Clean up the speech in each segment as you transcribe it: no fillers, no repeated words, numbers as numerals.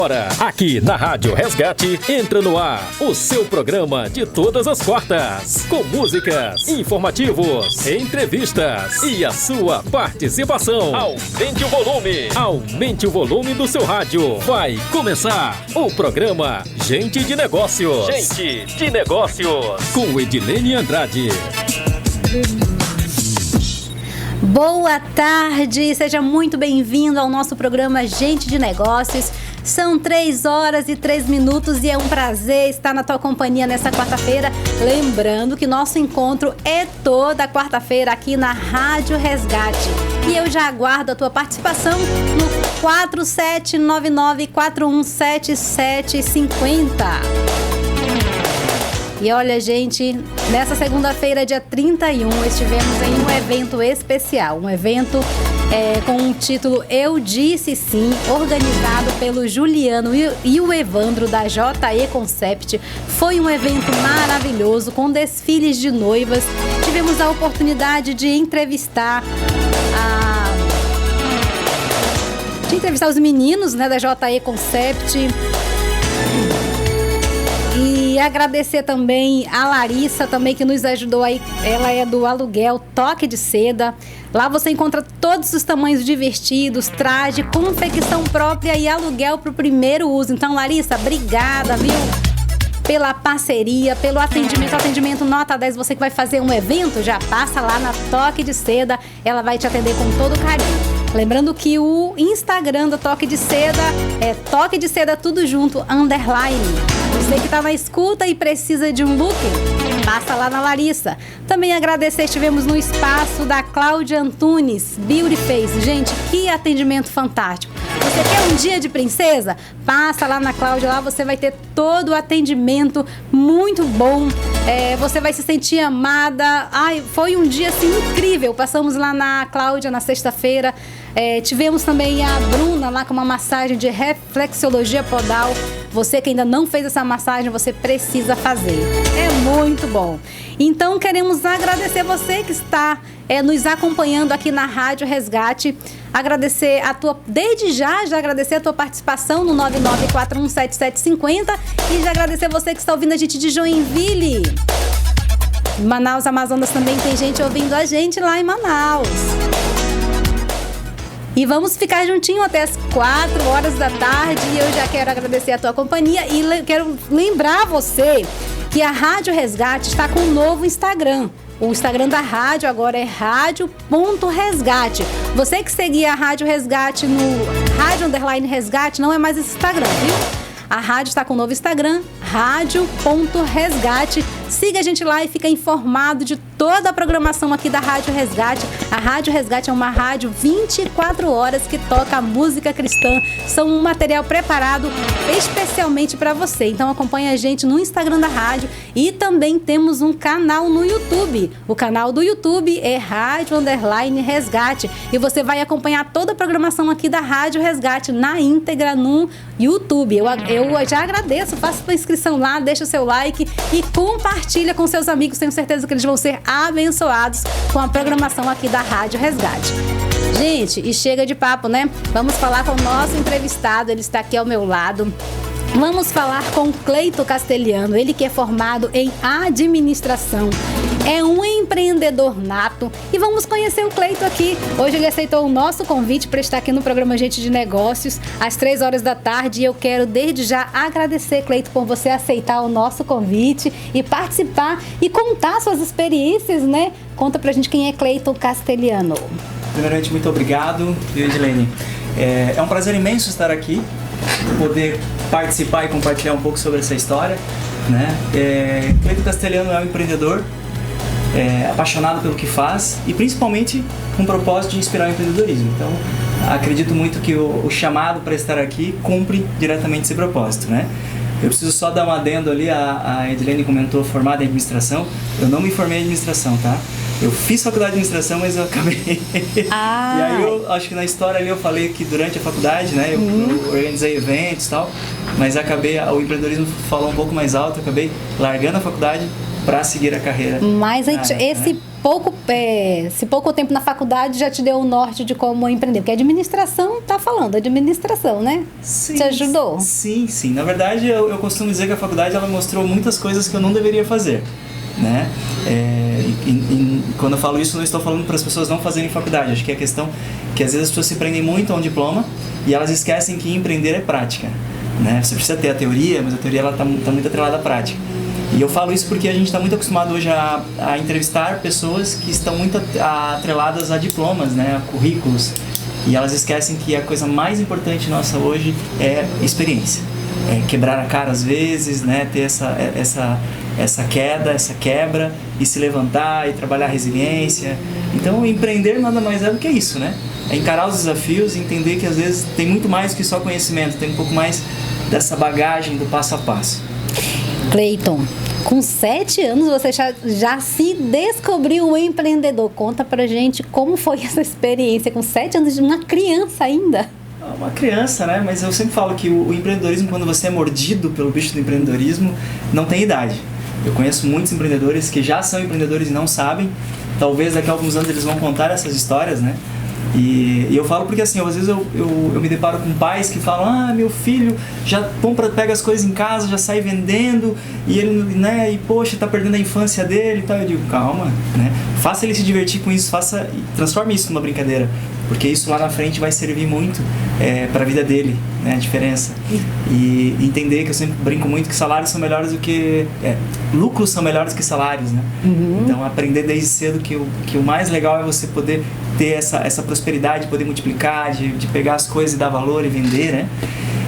Agora, aqui na Rádio Resgate, entra no ar o seu programa de todas as quartas, com músicas, informativos, entrevistas e a sua participação. Aumente o volume do seu rádio. Vai começar o programa Gente de Negócios. Gente de Negócios, com Edilene Andrade. Boa tarde, seja muito bem-vindo ao nosso programa Gente de Negócios. São 3 horas e 3 minutos e é um prazer estar na tua companhia nessa quarta-feira. Lembrando que nosso encontro é toda quarta-feira aqui na Rádio Resgate. E eu já aguardo a tua participação no 4799-417750. E olha, gente, nessa segunda-feira, dia 31, estivemos em um evento especial. Um evento com o título Eu Disse Sim, organizado pelo Juliano e o Evandro da JE Concept. Foi um evento maravilhoso, com desfiles de noivas. Tivemos a oportunidade de entrevistar os meninos, né, da JE Concept. E agradecer também a Larissa, também, que nos ajudou aí. Ela é do aluguel Toque de Seda. Lá você encontra todos os tamanhos de vestidos, traje, confecção própria e aluguel para o primeiro uso. Então, Larissa, obrigada, viu? Pela parceria, pelo atendimento. Atendimento nota 10. Você que vai fazer um evento, já passa lá na Toque de Seda. Ela vai te atender com todo carinho. Lembrando que o Instagram do Toque de Seda é Toque de Seda tudo junto, _. Você que está na escuta e precisa de um look, passa lá na Larissa. Também agradecer, estivemos no espaço da Cláudia Antunes, Beauty Face. Gente, que atendimento fantástico. Você quer um dia de princesa? Passa lá na Cláudia, lá você vai ter todo o atendimento muito bom. Você vai se sentir amada. Ai, foi um dia assim incrível. Passamos lá na Cláudia na sexta-feira. Tivemos também a Bruna lá com uma massagem de reflexologia podal. Você que ainda não fez essa massagem, você precisa fazer. É muito bom. Então, queremos agradecer você que está nos acompanhando aqui na Rádio Resgate. Agradecer desde já agradecer a tua participação no 99417750 e já agradecer você que está ouvindo a gente de Joinville. Manaus, Amazonas, também tem gente ouvindo a gente lá em Manaus. E vamos ficar juntinho até as 4 horas da tarde. E eu já quero agradecer a tua companhia e quero lembrar você que a Rádio Resgate está com um novo Instagram. O Instagram da rádio agora é rádio.resgate. Você que seguia a Rádio Resgate no rádio_resgate, não é mais esse Instagram, viu? A rádio está com um novo Instagram, rádio.resgate. Siga a gente lá e fica informado de toda a programação aqui da Rádio Resgate. A Rádio Resgate é uma rádio 24 horas que toca música cristã. São um material preparado especialmente para você. Então acompanhe a gente no Instagram da rádio e também temos um canal no YouTube. O canal do YouTube é rádio_resgate e você vai acompanhar toda a programação aqui da Rádio Resgate na íntegra no YouTube. Eu já agradeço, faça sua inscrição lá, deixa o seu like e compartilha com seus amigos. Tenho certeza que eles vão ser abençoados com a programação aqui da Rádio Resgate. Gente, e chega de papo, né? Vamos falar com o nosso entrevistado, ele está aqui ao meu lado. Vamos falar com o Cleito Castelhano, ele que é formado em administração, é um empreendedor nato e vamos conhecer o Cleito aqui. Hoje ele aceitou o nosso convite para estar aqui no programa Gente de Negócios às 3 horas da tarde e eu quero desde já agradecer, Cleito, por você aceitar o nosso convite e participar e contar suas experiências, né? Conta pra gente quem é Cleito Castelhano. Primeiramente, muito obrigado, Edilene. É um prazer imenso estar aqui, poder participar e compartilhar um pouco sobre essa história, né? Cleito Castelhano é um empreendedor, apaixonado pelo que faz e principalmente com o propósito de inspirar o empreendedorismo. Então, acredito muito que o chamado para estar aqui cumpre diretamente esse propósito, né? Eu preciso só dar um adendo ali, a Edilene comentou formada em administração. Eu não me formei em administração, tá? Eu fiz faculdade de administração, mas eu acabei... E aí eu acho que na história ali eu falei que durante a faculdade, né, eu organizei eventos e tal, mas acabei, o empreendedorismo falou um pouco mais alto, eu acabei largando a faculdade para seguir a carreira. Mas esse se pouco tempo na faculdade já te deu o norte de como empreender? Porque a administração, tá falando, administração, né? Sim, te ajudou? Sim. Na verdade, eu costumo dizer que a faculdade ela mostrou muitas coisas que eu não deveria fazer, né? Quando eu falo isso, não estou falando para as pessoas não fazerem faculdade. Acho que é a questão que às vezes as pessoas se prendem muito a um diploma e elas esquecem que empreender é prática, né? Você precisa ter a teoria, mas a teoria ela tá muito atrelada à prática. E eu falo isso porque a gente está muito acostumado hoje a entrevistar pessoas que estão muito atreladas a diplomas, né? A currículos. E elas esquecem que a coisa mais importante nossa hoje é experiência. É quebrar a cara às vezes, né? Ter essa queda, essa quebra e se levantar e trabalhar a resiliência. Então, empreender nada mais é do que isso, né? É encarar os desafios e entender que às vezes tem muito mais que só conhecimento, tem um pouco mais dessa bagagem do passo a passo. Cleiton, com 7 anos você já se descobriu um empreendedor. Conta pra gente como foi essa experiência com 7 anos de uma criança ainda. Uma criança, né? Mas eu sempre falo que o empreendedorismo, quando você é mordido pelo bicho do empreendedorismo, não tem idade. Eu conheço muitos empreendedores que já são empreendedores e não sabem. Talvez daqui a alguns anos eles vão contar essas histórias, né? E eu falo porque assim, às vezes eu me deparo com pais que falam: meu filho já pega as coisas em casa, já sai vendendo e ele, né, e poxa, tá perdendo a infância dele e tal. Eu digo, calma, né? Faça ele se divertir com isso, transforme isso numa brincadeira, porque isso lá na frente vai servir muito para a vida dele, né, a diferença. E entender que eu sempre brinco muito que salários são melhores do que... lucros são melhores que salários, né? Uhum. Então, aprender desde cedo que o mais legal é você poder ter essa prosperidade, poder multiplicar, de pegar as coisas e dar valor e vender, né?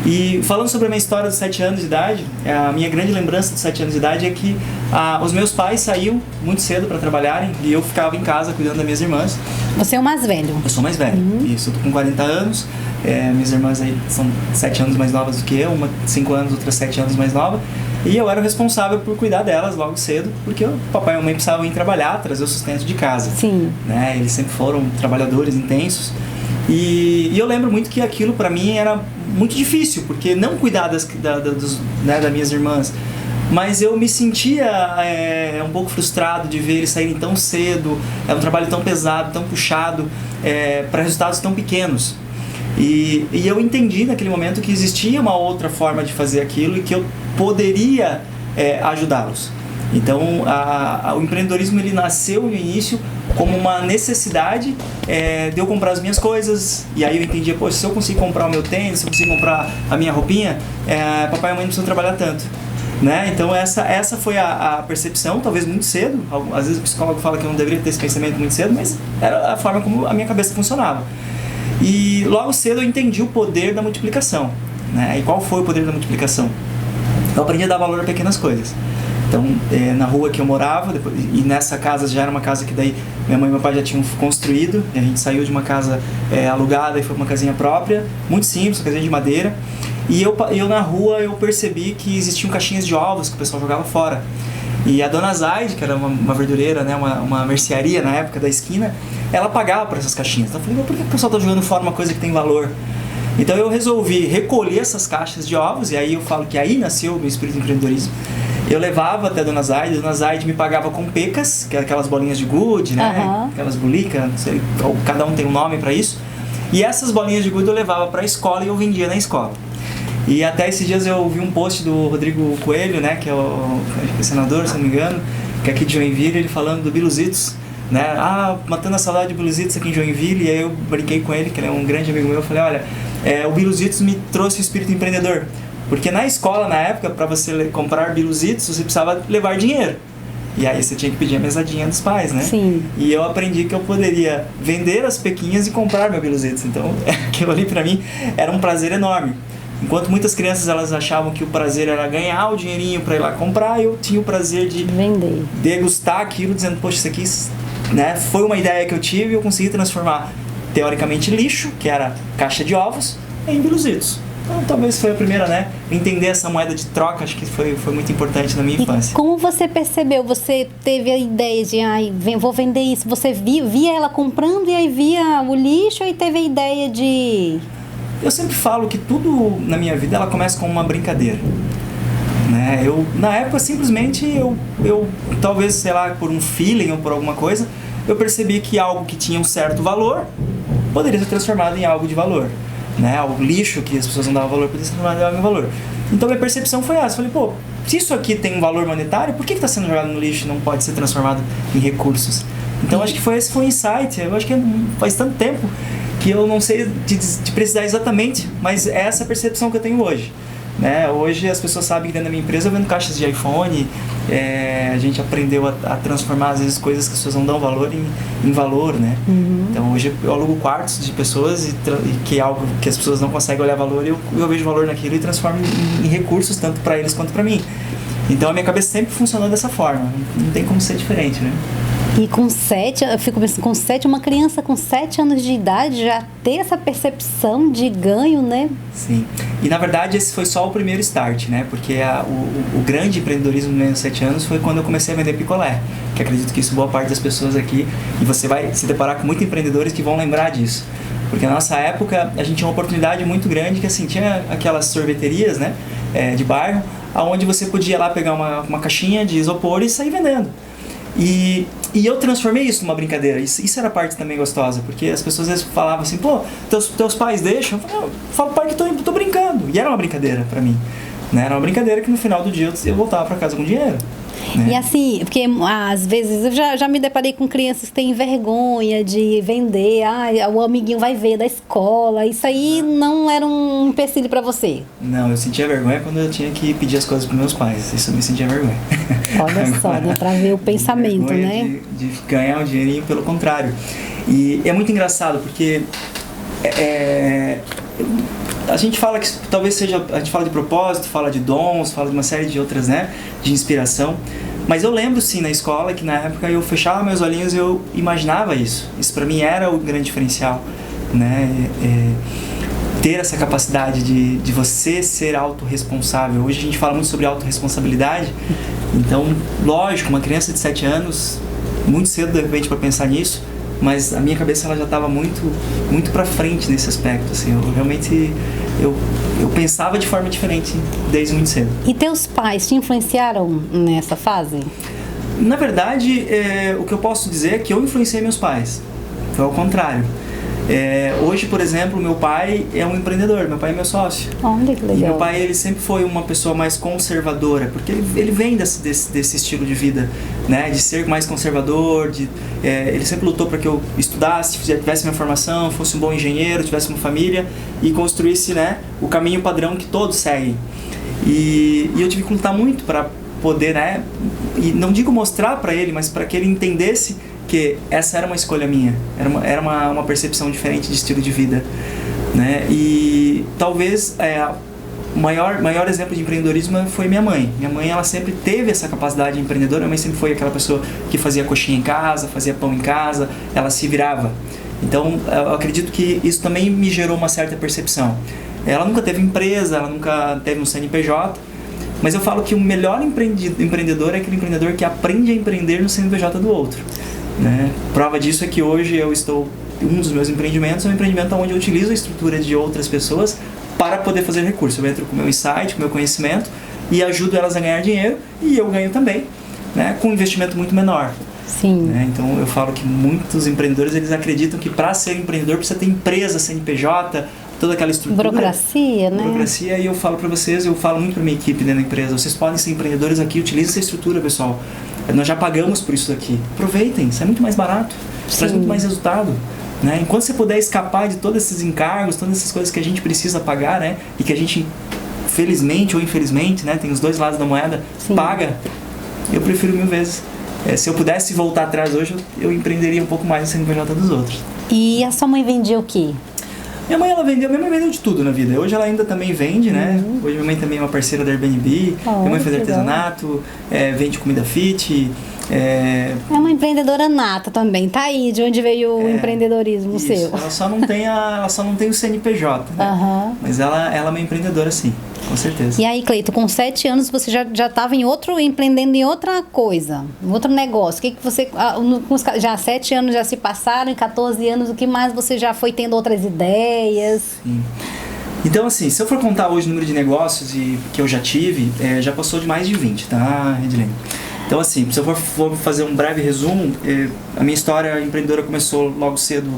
E falando sobre a minha história dos 7 anos de idade, a minha grande lembrança dos 7 anos de idade é que os meus pais saíam muito cedo para trabalharem e eu ficava em casa cuidando das minhas irmãs. Você é o mais velho? Eu sou mais velho, isso, eu tô com 40 anos, minhas irmãs aí são 7 anos mais novas do que eu, uma 5 anos, outra 7 anos mais nova, e eu era o responsável por cuidar delas logo cedo, porque o papai e a mamãe precisavam ir trabalhar, trazer o sustento de casa. Sim. Né? Eles sempre foram trabalhadores intensos. E eu lembro muito que aquilo para mim era muito difícil, porque não cuidar das minhas irmãs, mas eu me sentia um pouco frustrado de ver eles saírem tão cedo, é um trabalho tão pesado, tão puxado, para resultados tão pequenos. E eu entendi naquele momento que existia uma outra forma de fazer aquilo e que eu poderia ajudá-los. Então, o empreendedorismo ele nasceu no início como uma necessidade de eu comprar as minhas coisas. E aí eu entendia, poxa, se eu conseguir comprar o meu tênis, se eu conseguir comprar a minha roupinha, papai e mãe não precisam trabalhar tanto. Né? Então essa foi a percepção, talvez muito cedo. Às vezes o psicólogo fala que eu não deveria ter esse pensamento muito cedo, mas era a forma como a minha cabeça funcionava. E logo cedo eu entendi o poder da multiplicação. Né? E qual foi o poder da multiplicação? Eu aprendi a dar valor a pequenas coisas. Então, na rua que eu morava, e nessa casa já era uma casa que daí minha mãe e meu pai já tinham construído, e a gente saiu de uma casa alugada e foi para uma casinha própria, muito simples, uma casinha de madeira. E eu na rua eu percebi que existiam caixinhas de ovos que o pessoal jogava fora. E a dona Zaide, que era uma verdureira, né, uma mercearia na época da esquina, ela pagava por essas caixinhas. Então eu falei, mas por que o pessoal está jogando fora uma coisa que tem valor? Então eu resolvi recolher essas caixas de ovos, e aí eu falo que aí nasceu o meu espírito de empreendedorismo. Eu levava até a Dona Zaide me pagava com pecas, que é aquelas bolinhas de gude, né? Aquelas bulicas, não sei, cada um tem um nome para isso. E essas bolinhas de gude eu levava para a escola e eu vendia na escola. E até esses dias eu vi um post do Rodrigo Coelho, né? Que é o senador, se não me engano, que é aqui de Joinville, ele falando do Biluzitos, né? Matando a saudade de Biluzitos aqui em Joinville. E aí eu brinquei com ele, que ele é um grande amigo meu, eu falei, olha, o Biluzitos me trouxe o espírito empreendedor. Porque na escola, na época, para você comprar Biluzitos, você precisava levar dinheiro. E aí você tinha que pedir a mesadinha dos pais, né? Sim. E eu aprendi que eu poderia vender as pequinhas e comprar meu Biluzitos. Então, aquilo ali para mim era um prazer enorme. Enquanto muitas crianças elas achavam que o prazer era ganhar o dinheirinho para ir lá comprar, eu tinha o prazer de vender, degustar aquilo, dizendo, poxa, isso aqui, né, foi uma ideia que eu tive e eu consegui transformar teoricamente lixo, que era caixa de ovos, em Biluzitos. Então, talvez foi a primeira, né? Entender essa moeda de troca, acho que foi muito importante na minha infância. E como você percebeu? Você teve a ideia de, vou vender isso. Você via ela comprando e aí via o lixo e teve a ideia de... Eu sempre falo que tudo na minha vida, ela começa com uma brincadeira. Né? Na época, simplesmente, eu talvez, sei lá, por um feeling ou por alguma coisa, eu percebi que algo que tinha um certo valor poderia ser transformado em algo de valor, né? O lixo que as pessoas não davam valor poderia ser transformado em algo de valor. Então minha percepção foi essa. Falei, pô, se isso aqui tem um valor monetário, por que está sendo jogado no lixo e não pode ser transformado em recursos? Então acho que esse foi um insight. Eu acho que faz tanto tempo que eu não sei de precisar exatamente, mas é essa percepção que eu tenho hoje. Né? Hoje as pessoas sabem que dentro da minha empresa eu vendo caixas de iPhone, a gente aprendeu a transformar às vezes coisas que as pessoas não dão valor em valor, né? Então hoje eu alugo quartos de pessoas e que é algo que as pessoas não conseguem olhar valor, eu vejo valor naquilo e transformo em recursos tanto para eles quanto para mim. Então a minha cabeça sempre funcionou dessa forma, não tem como ser diferente, né? E com 7, eu fico pensando, com 7, uma criança com 7 anos de idade já ter essa percepção de ganho, né? Sim. E na verdade esse foi só o primeiro start, né? Porque o grande empreendedorismo nos meus 7 anos foi quando eu comecei a vender picolé. Que acredito que isso boa parte das pessoas aqui, e você vai se deparar com muitos empreendedores que vão lembrar disso. Porque na nossa época a gente tinha uma oportunidade muito grande que assim, tinha aquelas sorveterias, né? De bairro, onde você podia lá pegar uma caixinha de isopor e sair vendendo. E eu transformei isso numa brincadeira. Isso era a parte também gostosa, porque as pessoas às vezes falavam assim, pô, teus pais deixam? Eu falo, pai, que tô brincando. E era uma brincadeira pra mim, né? Era uma brincadeira que no final do dia eu voltava pra casa com dinheiro. Né? E assim, porque às vezes eu já me deparei com crianças que têm vergonha de vender, o amiguinho vai ver da escola, isso aí não era um empecilho pra você? Não, eu sentia vergonha quando eu tinha que pedir as coisas pros meus pais, isso eu me sentia vergonha. Olha só, né, pra ver o pensamento, né? De ganhar um dinheirinho pelo contrário. E é muito engraçado, porque a gente fala que talvez seja, a gente fala de propósito, fala de dons, fala de uma série de outras, né, de inspiração, mas eu lembro sim na escola que na época eu fechava meus olhinhos e eu imaginava isso pra mim era o grande diferencial, né, ter essa capacidade de você ser autorresponsável. Hoje a gente fala muito sobre autorresponsabilidade, então lógico, uma criança de 7 anos, muito cedo de repente para pensar nisso, mas a minha cabeça ela já estava muito para frente nesse aspecto, assim, eu realmente eu pensava de forma diferente desde muito cedo. E teus pais te influenciaram nessa fase? Na verdade, o que eu posso dizer é que eu influenciei meus pais, foi ao contrário. Hoje, por exemplo, meu pai é um empreendedor, meu pai é meu sócio. Olha que legal. E meu pai, ele sempre foi uma pessoa mais conservadora, porque ele vem desse estilo de vida, né, de ser mais conservador, ele sempre lutou para que eu estudasse, tivesse minha formação, fosse um bom engenheiro, tivesse uma família e construísse, né, o caminho padrão que todos seguem. E eu tive que lutar muito para poder, né, e não digo mostrar para ele, mas para que ele entendesse que essa era uma escolha minha, era uma percepção diferente de estilo de vida, né? E talvez o maior exemplo de empreendedorismo foi minha mãe. Minha mãe, ela sempre teve essa capacidade empreendedora. Minha mãe sempre foi aquela pessoa que fazia coxinha em casa, fazia pão em casa, ela se virava. Então, eu acredito que isso também me gerou uma certa percepção. Ela nunca teve empresa, ela nunca teve um CNPJ, mas eu falo que o melhor empreendedor é aquele empreendedor que aprende a empreender no CNPJ do outro, né? Prova disso é que hoje um dos meus empreendimentos é um empreendimento onde eu utilizo a estrutura de outras pessoas para poder fazer recurso. Eu entro com o meu insight, com o meu conhecimento e ajudo elas a ganhar dinheiro e eu ganho também, né, com um investimento muito menor. Sim. Né? Então eu falo que muitos empreendedores eles acreditam que para ser empreendedor precisa ter empresa, CNPJ, toda aquela estrutura. Burocracia, né? Burocracia, e eu falo para vocês, eu falo muito para minha equipe dentro da empresa, vocês podem ser empreendedores aqui, utilizem essa estrutura, pessoal. Nós já pagamos por isso aqui. Aproveitem, isso é muito mais barato, traz muito mais resultado. Né? Enquanto você puder escapar de todos esses encargos, todas essas coisas que a gente precisa pagar, né? E que a gente, felizmente ou infelizmente, né? Tem os dois lados da moeda, sim, paga, eu prefiro 1000 vezes. Se eu pudesse voltar atrás hoje, eu empreenderia um pouco mais no CNPJ dos outros. E a sua mãe vendia o quê? Minha mãe vendeu de tudo na vida. Hoje ela ainda também vende, né? Hoje minha mãe também é uma parceira da Airbnb. Minha mãe faz artesanato, vende comida fit. É uma empreendedora nata também. Tá aí de onde veio o empreendedorismo isso, seu. Ela só não tem o CNPJ, né? Mas ela é uma empreendedora, sim, com certeza. E aí, Cleito, com 7 anos você já estava empreendendo em outra coisa, em outro negócio. O que você, já 7 anos já se passaram, em 14 anos, o que mais você já foi tendo outras ideias? Sim. Então, assim, se eu for contar hoje o número de negócios que eu já tive, já passou de mais de 20, tá, Edilene? Então, assim, se eu for fazer um breve resumo, a minha história empreendedora começou logo cedo,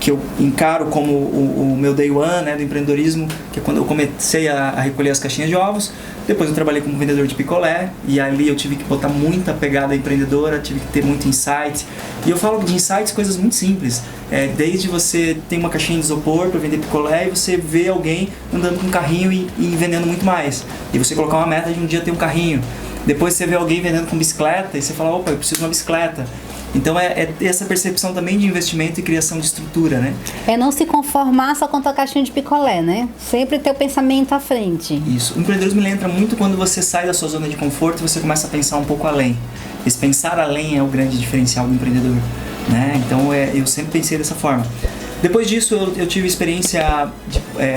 que eu encaro como o meu day one, né, do empreendedorismo, que é quando eu comecei a recolher as caixinhas de ovos. Depois eu trabalhei como vendedor de picolé, e ali eu tive que botar muita pegada empreendedora, tive que ter muito insight. E eu falo de insights, coisas muito simples. Desde você ter uma caixinha de isopor para vender picolé e você vê alguém andando com um carrinho e vendendo muito mais. E você colocar uma meta de um dia ter um carrinho. Depois você vê alguém vendendo com bicicleta e você fala, opa, eu preciso de uma bicicleta. Então é essa percepção também de investimento e criação de estrutura, né? É não se conformar só com a caixinha de picolé, né? Sempre ter o pensamento à frente. Isso. O empreendedorismo entra muito quando você sai da sua zona de conforto e você começa a pensar um pouco além. Esse pensar além é o grande diferencial do empreendedor, né? Então eu sempre pensei dessa forma. Depois disso eu tive experiência,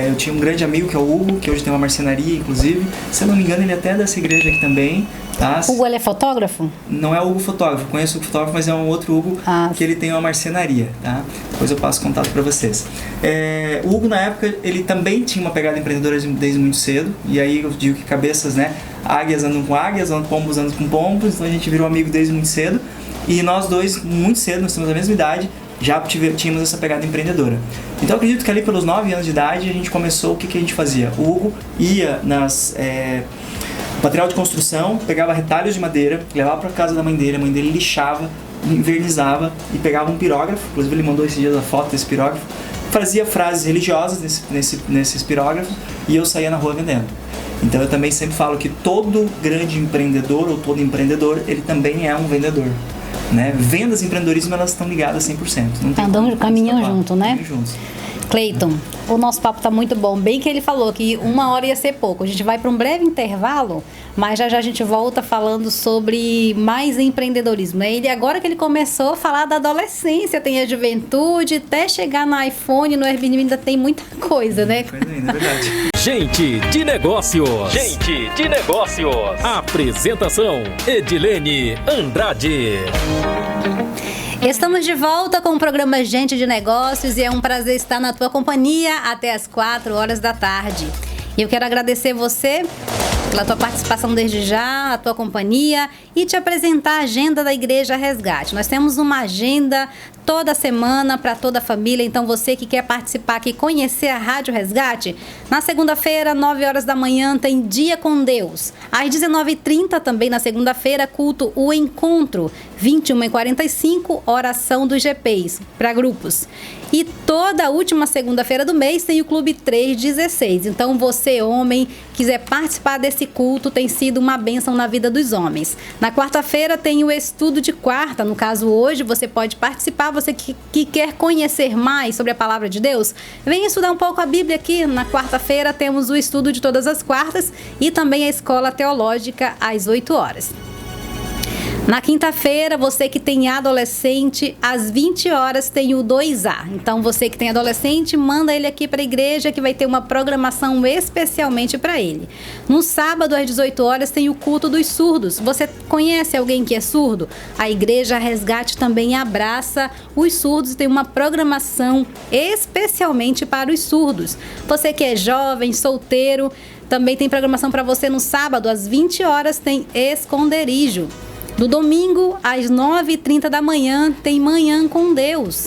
eu tinha um grande amigo que é o Hugo, que hoje tem uma marcenaria, inclusive. Se eu não me engano, ele é até dessa igreja aqui também. Tá? Hugo, ele é fotógrafo? Não é o Hugo fotógrafo, conheço o fotógrafo, mas é um outro Hugo que ele tem uma marcenaria, tá? Depois eu passo contato para vocês. O Hugo, na época, ele também tinha uma pegada empreendedora desde muito cedo, e aí eu digo que cabeças, né? Águias andam com águias, pombos andam com pombos, então a gente virou amigo desde muito cedo, e nós dois, muito cedo, nós temos a mesma idade, já tínhamos essa pegada empreendedora. Então eu acredito que ali pelos 9 anos de idade a gente começou, o que a gente fazia? O Hugo ia nas... material de construção, pegava retalhos de madeira, levava para casa da mãe dele, a mãe dele lixava, invernizava e pegava um pirógrafo, inclusive ele mandou esses dias a foto desse pirógrafo, fazia frases religiosas nesses pirógrafos e eu saía na rua vendendo. Então eu também sempre falo que todo grande empreendedor ou todo empreendedor, ele também é um vendedor. Né? Vendas e empreendedorismo, elas estão ligadas 100%. Caminham junto, né? Caminham juntos. Cleiton, o nosso papo tá muito bom. Bem que ele falou que 1 hora ia ser pouco. A gente vai para um breve intervalo, mas já a gente volta falando sobre mais empreendedorismo. Né? Ele, agora que ele começou a falar da adolescência, tem a juventude, até chegar no iPhone, no Airbnb, ainda tem muita coisa, né? Coisa ainda, é verdade. Gente de Negócios. Gente de Negócios. Apresentação: Edilene Andrade. Estamos de volta com o programa Gente de Negócios e é um prazer estar na tua companhia até as 4 horas da tarde. E eu quero agradecer você pela tua participação desde já, a tua companhia e te apresentar a agenda da Igreja Resgate. Nós temos uma agenda toda semana para toda a família, então você que quer participar aqui, conhecer a Rádio Resgate, na segunda-feira, 9 horas da manhã, tem Dia com Deus. Às 19h30 também na segunda-feira, culto O Encontro. 21h45, oração dos GPs, para grupos. E toda última segunda-feira do mês tem o Clube 316. Então você, homem, quiser participar desse culto, tem sido uma bênção na vida dos homens. Na quarta-feira tem o estudo de quarta. No caso, hoje você pode participar. Você que quer conhecer mais sobre a palavra de Deus, venha estudar um pouco a Bíblia aqui. Na quarta-feira temos o estudo de todas as quartas e também a escola teológica às 8 horas. Na quinta-feira, você que tem adolescente, às 20 horas tem o 2A. Então, você que tem adolescente, manda ele aqui para a igreja que vai ter uma programação especialmente para ele. No sábado, às 18 horas, tem o culto dos surdos. Você conhece alguém que é surdo? A Igreja Resgate também abraça os surdos e tem uma programação especialmente para os surdos. Você que é jovem, solteiro, também tem programação para você no sábado, às 20 horas, tem esconderijo. No domingo, às 9h30 da manhã, tem Manhã com Deus.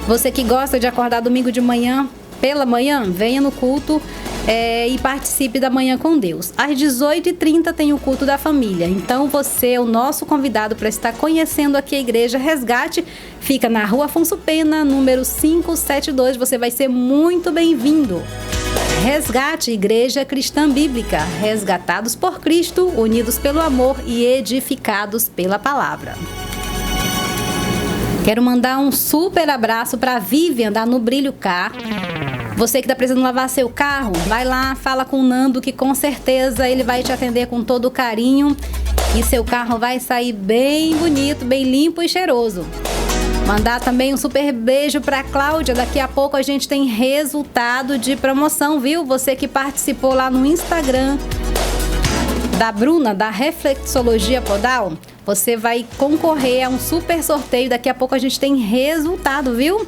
Você que gosta de acordar domingo de manhã, pela manhã, venha no culto e participe da Manhã com Deus. Às 18h30 tem o culto da família. Então, você é o nosso convidado para estar conhecendo aqui a Igreja Resgate. Fica na Rua Afonso Pena, número 572. Você vai ser muito bem-vindo. Resgate, Igreja Cristã Bíblica, resgatados por Cristo, unidos pelo amor e edificados pela palavra. Quero mandar um super abraço para a Vivian da No Brilho Car. Você que está precisando lavar seu carro, vai lá, fala com o Nando que com certeza ele vai te atender com todo o carinho e seu carro vai sair bem bonito, bem limpo e cheiroso. Mandar também um super beijo para a Cláudia. Daqui a pouco a gente tem resultado de promoção, viu? Você que participou lá no Instagram da Bruna, da Reflexologia Podal, você vai concorrer a um super sorteio. Daqui a pouco a gente tem resultado, viu?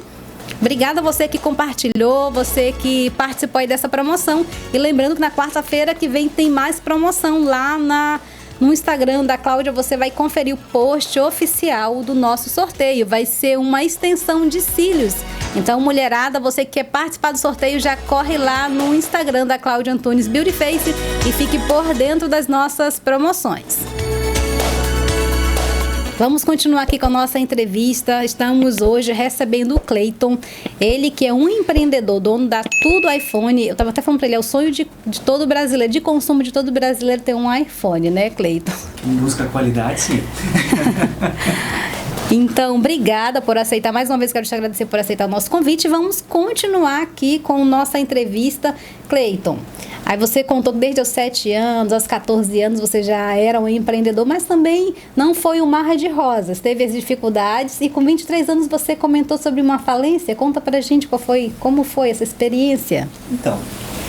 Obrigada a você que compartilhou, você que participou aí dessa promoção. E lembrando que na quarta-feira que vem tem mais promoção lá no Instagram da Cláudia você vai conferir o post oficial do nosso sorteio. Vai ser uma extensão de cílios. Então, mulherada, você que quer participar do sorteio, já corre lá no Instagram da Cláudia Antunes Beauty Face e fique por dentro das nossas promoções. Vamos continuar aqui com a nossa entrevista. Estamos hoje recebendo o Cleiton, ele que é um empreendedor, dono da Tudo iPhone. Eu estava até falando para ele, é o sonho de todo brasileiro, de consumo de todo brasileiro ter um iPhone, né, Cleiton? Quem busca qualidade, sim. Então, obrigada por aceitar. Mais uma vez, quero te agradecer por aceitar o nosso convite. Vamos continuar aqui com nossa entrevista. Cleiton, aí você contou que desde os 7 anos, aos 14 anos, você já era um empreendedor, mas também não foi um mar de rosas. Teve as dificuldades e com 23 anos você comentou sobre uma falência. Conta pra gente como foi essa experiência. Então,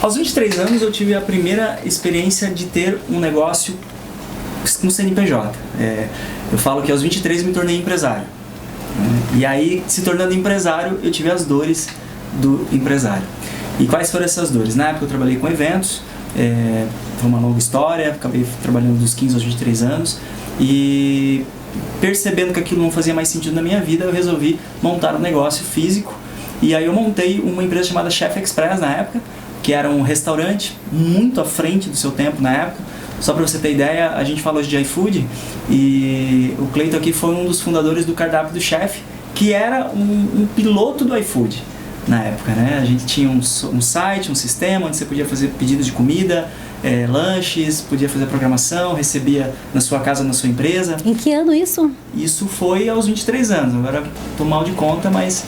aos 23 anos eu tive a primeira experiência de ter um negócio com CNPJ. Eu falo que aos 23 me tornei empresário. E aí, se tornando empresário, eu tive as dores do empresário. E quais foram essas dores? Na época eu trabalhei com eventos, foi uma longa história, acabei trabalhando dos 15 aos 23 anos e percebendo que aquilo não fazia mais sentido na minha vida, eu resolvi montar um negócio físico e aí eu montei uma empresa chamada Chef Express na época, que era um restaurante muito à frente do seu tempo na época. Só para você ter ideia, a gente fala hoje de iFood e o Cleiton aqui foi um dos fundadores do cardápio do Chef, que era um piloto do iFood na época, né? A gente tinha um site, um sistema onde você podia fazer pedidos de comida, lanches, podia fazer programação, recebia na sua casa, na sua empresa. Em que ano isso? Isso foi aos 23 anos, agora tô mal de conta, mas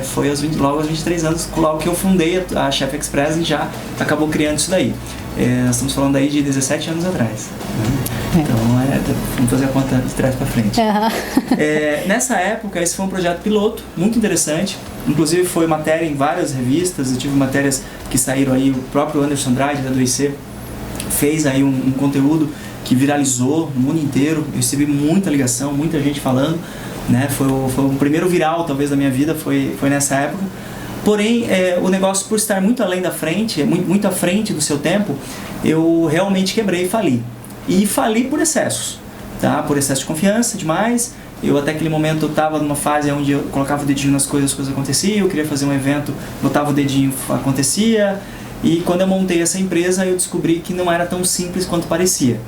foi logo aos 23 anos, logo que eu fundei a Chef Express e já acabou criando isso daí. Nós estamos falando aí de 17 anos atrás. Né? Então, vamos fazer a conta de trás para frente. Nessa época, esse foi um projeto piloto, muito interessante. Inclusive, foi matéria em várias revistas. Eu tive matérias que saíram aí, o próprio Anderson Andrade, da 2C, fez aí um conteúdo que viralizou no mundo inteiro. Eu recebi muita ligação, muita gente falando. Né? Foi o primeiro viral, talvez, da minha vida, foi nessa época. Porém, o negócio, por estar muito além da frente, muito à frente do seu tempo, eu realmente quebrei e fali. E fali por excessos, tá? Por excesso de confiança demais. Eu até aquele momento estava numa fase onde eu colocava o dedinho nas coisas, as coisas aconteciam. Eu queria fazer um evento, botava o dedinho, acontecia. E quando eu montei essa empresa, eu descobri que não era tão simples quanto parecia.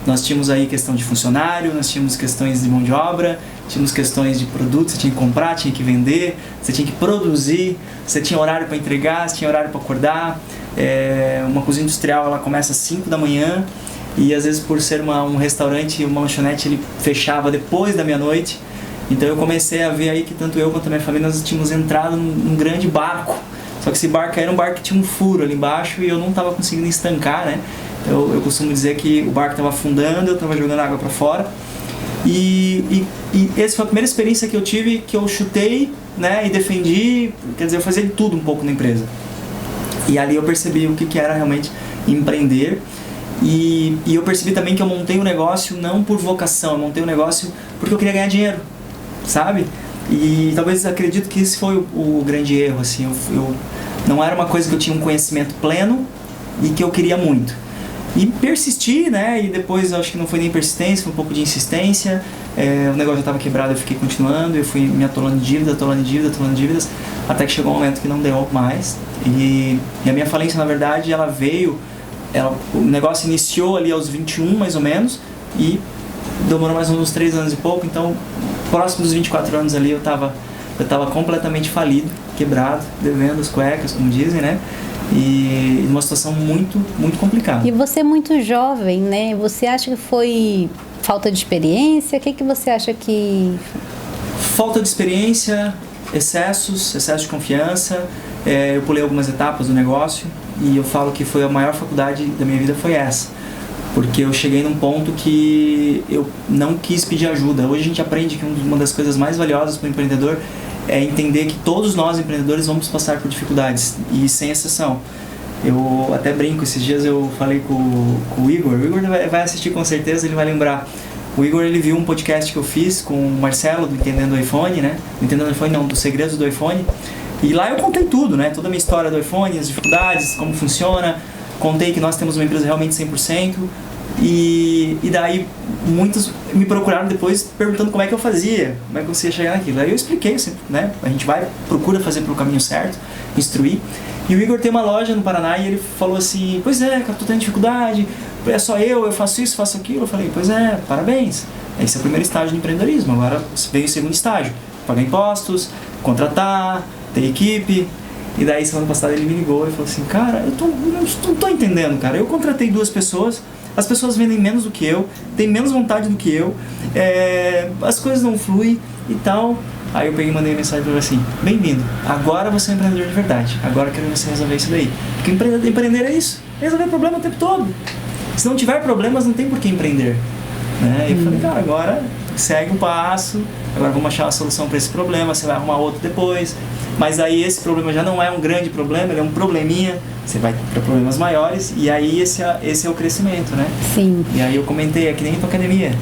Nós tínhamos aí questão de funcionário, nós tínhamos questões de mão de obra, tínhamos questões de produto, você tinha que comprar, tinha que vender, você tinha que produzir, você tinha horário para entregar, você tinha horário para acordar. Uma cozinha industrial, ela começa às 5 da manhã e às vezes por ser um restaurante, uma lanchonete, ele fechava depois da meia-noite. Então eu comecei a ver aí que tanto eu quanto a minha família, nós tínhamos entrado num grande barco. Só que esse barco era um barco que tinha um furo ali embaixo e eu não estava conseguindo estancar, né? Eu costumo dizer que o barco estava afundando, eu estava jogando água para fora. E essa foi a primeira experiência que eu tive, que eu chutei, né, e defendi, quer dizer, eu fazia de tudo um pouco na empresa. E ali eu percebi o que era realmente empreender. E eu percebi também que eu montei um negócio não por vocação, eu montei um negócio porque eu queria ganhar dinheiro, sabe? E talvez acredito que esse foi o grande erro, assim, eu não era uma coisa que eu tinha um conhecimento pleno e que eu queria muito. E persisti, né, e depois acho que não foi nem persistência, foi um pouco de insistência, o negócio já estava quebrado, eu fiquei continuando, eu fui me atolando de dívidas, até que chegou um momento que não deu mais, e a minha falência, na verdade, ela veio, o negócio iniciou ali aos 21, mais ou menos, e demorou mais uns 3 anos e pouco, então, próximo dos 24 anos ali, eu estava completamente falido, quebrado, devendo as cuecas, como dizem, né, e numa situação muito, muito complicada. E você é muito jovem, né? Você acha que foi falta de experiência? O que você acha que... Falta de experiência, excesso de confiança. Eu pulei algumas etapas do negócio e eu falo que foi a maior faculdade da minha vida foi essa. Porque eu cheguei num ponto que eu não quis pedir ajuda. Hoje a gente aprende que uma das coisas mais valiosas para o empreendedor é entender que todos nós empreendedores vamos passar por dificuldades, e sem exceção. Eu até brinco, esses dias eu falei com o Igor, vai assistir com certeza, ele vai lembrar. O Igor, ele viu um podcast que eu fiz com o Marcelo, do Entendendo o iPhone, né? Entendendo o iPhone não, dos segredos do iPhone. E lá eu contei tudo, né? Toda a minha história do iPhone, as dificuldades, como funciona. Contei que nós temos uma empresa realmente 100%. E daí muitos me procuraram depois perguntando como é que eu fazia, como é que eu conseguia chegar naquilo. Aí eu expliquei, né? A gente procura fazer pelo caminho certo, instruir. E o Igor tem uma loja no Paraná e ele falou assim, pois é, cara, tô tendo dificuldade, é só eu faço isso, faço aquilo. Eu falei, pois é, parabéns. Esse é o primeiro estágio de empreendedorismo, agora veio o segundo estágio, pagar impostos, contratar, ter equipe. E daí semana passada ele me ligou e falou assim, cara, não tô entendendo, cara, eu contratei 2 pessoas, as pessoas vendem menos do que eu, têm menos vontade do que eu, as coisas não fluem e tal. Aí eu peguei e mandei uma mensagem para ele assim, bem-vindo, agora você é um empreendedor de verdade, agora eu quero você resolver isso daí. Porque empreender é isso, resolver problema o tempo todo. Se não tiver problemas, não tem por que empreender. Né? E eu falei, cara, agora segue um passo, agora vamos achar uma solução para esse problema, você vai arrumar outro depois. Mas aí esse problema já não é um grande problema, ele é um probleminha, você vai para problemas maiores e aí esse é o crescimento, né? Sim. E aí eu comentei, é que nem ir pra academia.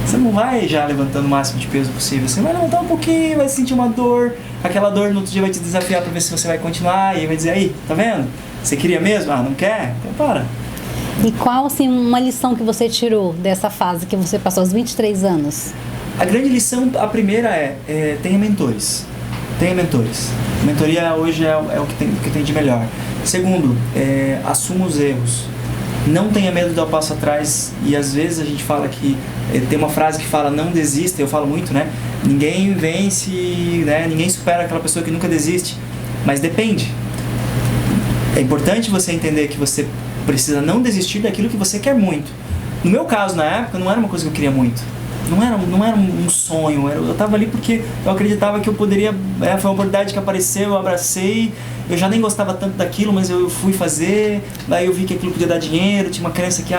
Você não vai já levantando o máximo de peso possível, você vai levantar um pouquinho, vai sentir uma dor, aquela dor no outro dia vai te desafiar para ver se você vai continuar e vai dizer, aí, tá vendo? Você queria mesmo? Ah, não quer? Então para. E qual, assim, uma lição que você tirou dessa fase que você passou aos 23 anos? A grande lição, a primeira tenha mentores. Tenha mentores. Mentoria hoje é o que tem de melhor. Segundo, assuma os erros. Não tenha medo de dar um passo atrás. E às vezes a gente fala que... tem uma frase que fala, não desista, eu falo muito, né? Ninguém vence, né? Ninguém supera aquela pessoa que nunca desiste. Mas depende. É importante você entender que você precisa não desistir daquilo que você quer muito. No meu caso, na época, não era uma coisa que eu queria muito. Não era um sonho, eu estava ali porque eu acreditava que eu poderia, foi uma oportunidade que apareceu, eu abracei, eu já nem gostava tanto daquilo, mas eu fui fazer, daí eu vi que aquilo podia dar dinheiro, tinha uma crença que,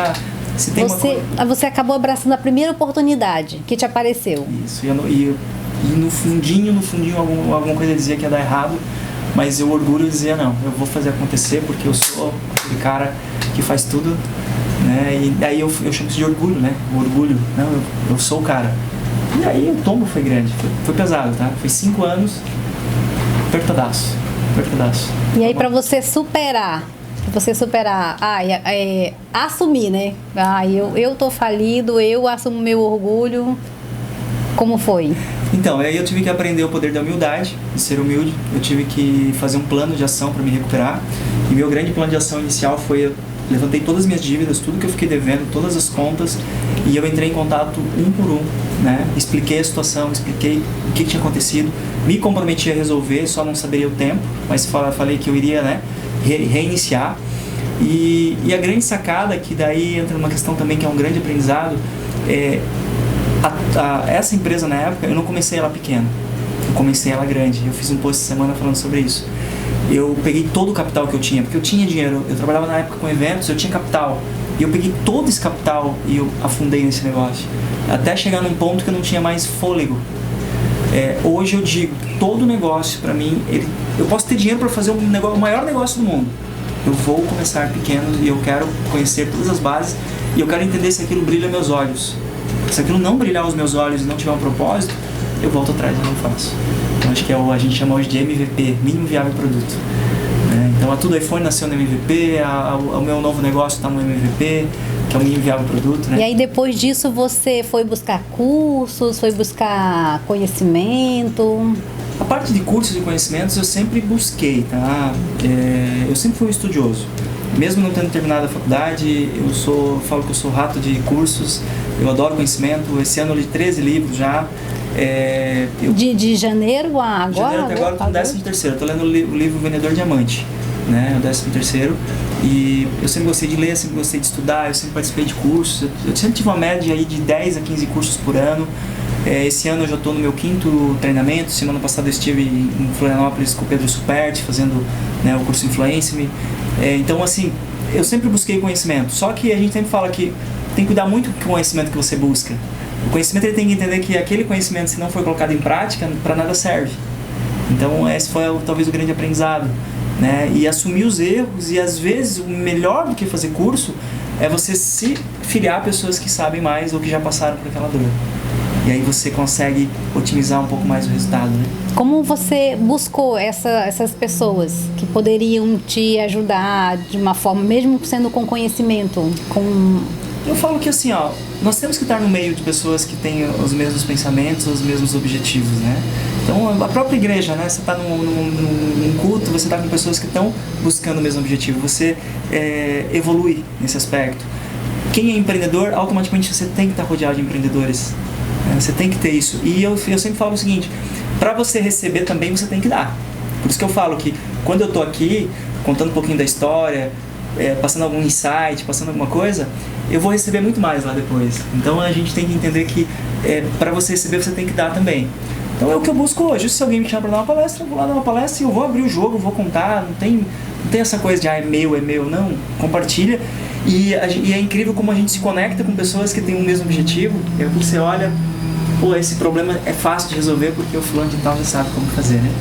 se tem você acabou abraçando a primeira oportunidade que te apareceu. Isso, e no fundinho, alguma coisa dizia que ia dar errado, mas eu orgulho dizia, não, eu vou fazer acontecer porque eu sou aquele cara que faz tudo. Né? E daí eu chamo isso de orgulho, né? O orgulho, não, eu sou o cara. E aí o tombo foi grande, foi pesado, tá? Foi 5 anos, apertadaço. E aí pra você superar, assumir, né? Eu tô falido, eu assumo meu orgulho, como foi? Então, aí eu tive que aprender o poder da humildade, de ser humilde, eu tive que fazer um plano de ação para me recuperar, e meu grande plano de ação inicial foi... Levantei todas as minhas dívidas, tudo que eu fiquei devendo, todas as contas, e eu entrei em contato um por um, né? Expliquei a situação, expliquei o que tinha acontecido, me comprometi a resolver, só não saberia o tempo, mas falei que eu iria, né, reiniciar. E a grande sacada, que daí entra numa questão também que é um grande aprendizado, essa empresa na época, eu não comecei ela pequena, eu comecei ela grande, eu fiz um post essa semana falando sobre isso. Eu peguei todo o capital que eu tinha, porque eu tinha dinheiro, eu trabalhava na época com eventos, eu tinha capital, e eu peguei todo esse capital e eu afundei nesse negócio, até chegar num ponto que eu não tinha mais fôlego. Hoje eu digo, todo negócio para mim, eu posso ter dinheiro para fazer o maior negócio do mundo, eu vou começar pequeno e eu quero conhecer todas as bases e eu quero entender se aquilo brilha meus olhos. Se aquilo não brilhar os meus olhos e não tiver um propósito, eu volto atrás e não faço. Então acho que a gente chama hoje de MVP, mínimo viável produto. Então a Tudo iPhone nasceu no MVP, o meu novo negócio está no MVP, que é o mínimo viável produto. Né? E aí depois disso você foi buscar cursos, foi buscar conhecimento? A parte de cursos e conhecimentos eu sempre busquei, tá? Eu sempre fui um estudioso. Mesmo não tendo terminado a faculdade, falo que eu sou rato de cursos, eu adoro conhecimento. Esse ano eu li 13 livros já. De janeiro a agora? De janeiro até agora, eu estou no 13º. Estou lendo o livro Vendedor Diamante, né? O 13º. E eu sempre gostei de ler, sempre gostei de estudar, eu sempre participei de cursos. Eu sempre tive uma média aí de 10 a 15 cursos por ano. Esse ano eu já estou no meu 5º treinamento. Semana passada eu estive em Florianópolis com o Pedro Superti, fazendo, né, o curso Influence-me. Então, assim, eu sempre busquei conhecimento. Só que a gente sempre fala que tem que cuidar muito com o conhecimento que você busca. O conhecimento, ele tem que entender que aquele conhecimento, se não for colocado em prática, para nada serve. Então esse foi talvez o grande aprendizado, né? E assumir os erros, e às vezes o melhor do que fazer curso é você se filiar a pessoas que sabem mais ou que já passaram por aquela dor. E aí você consegue otimizar um pouco mais o resultado, né? Como você buscou essas pessoas que poderiam te ajudar de uma forma, mesmo sendo com conhecimento, Eu falo que assim, ó, nós temos que estar no meio de pessoas que têm os mesmos pensamentos, os mesmos objetivos, né? Então, a própria igreja, né? Você está num culto, você está com pessoas que estão buscando o mesmo objetivo, você evolui nesse aspecto. Quem é empreendedor, automaticamente você tem que estar rodeado de empreendedores, né? Você tem que ter isso. E eu sempre falo o seguinte, para você receber também, você tem que dar. Por isso que eu falo que quando eu estou aqui, contando um pouquinho da história, passando algum insight, passando alguma coisa, eu vou receber muito mais lá depois. Então a gente tem que entender que para você receber, você tem que dar também. Então é o que eu busco hoje. Se alguém me chama para dar uma palestra, eu vou lá dar uma palestra e eu vou abrir o jogo, vou contar. Não tem essa coisa de é meu, não. Compartilha. E é incrível como a gente se conecta com pessoas que têm o mesmo objetivo. E aí você olha, pô, esse problema é fácil de resolver porque o fulano de tal já sabe como fazer, né?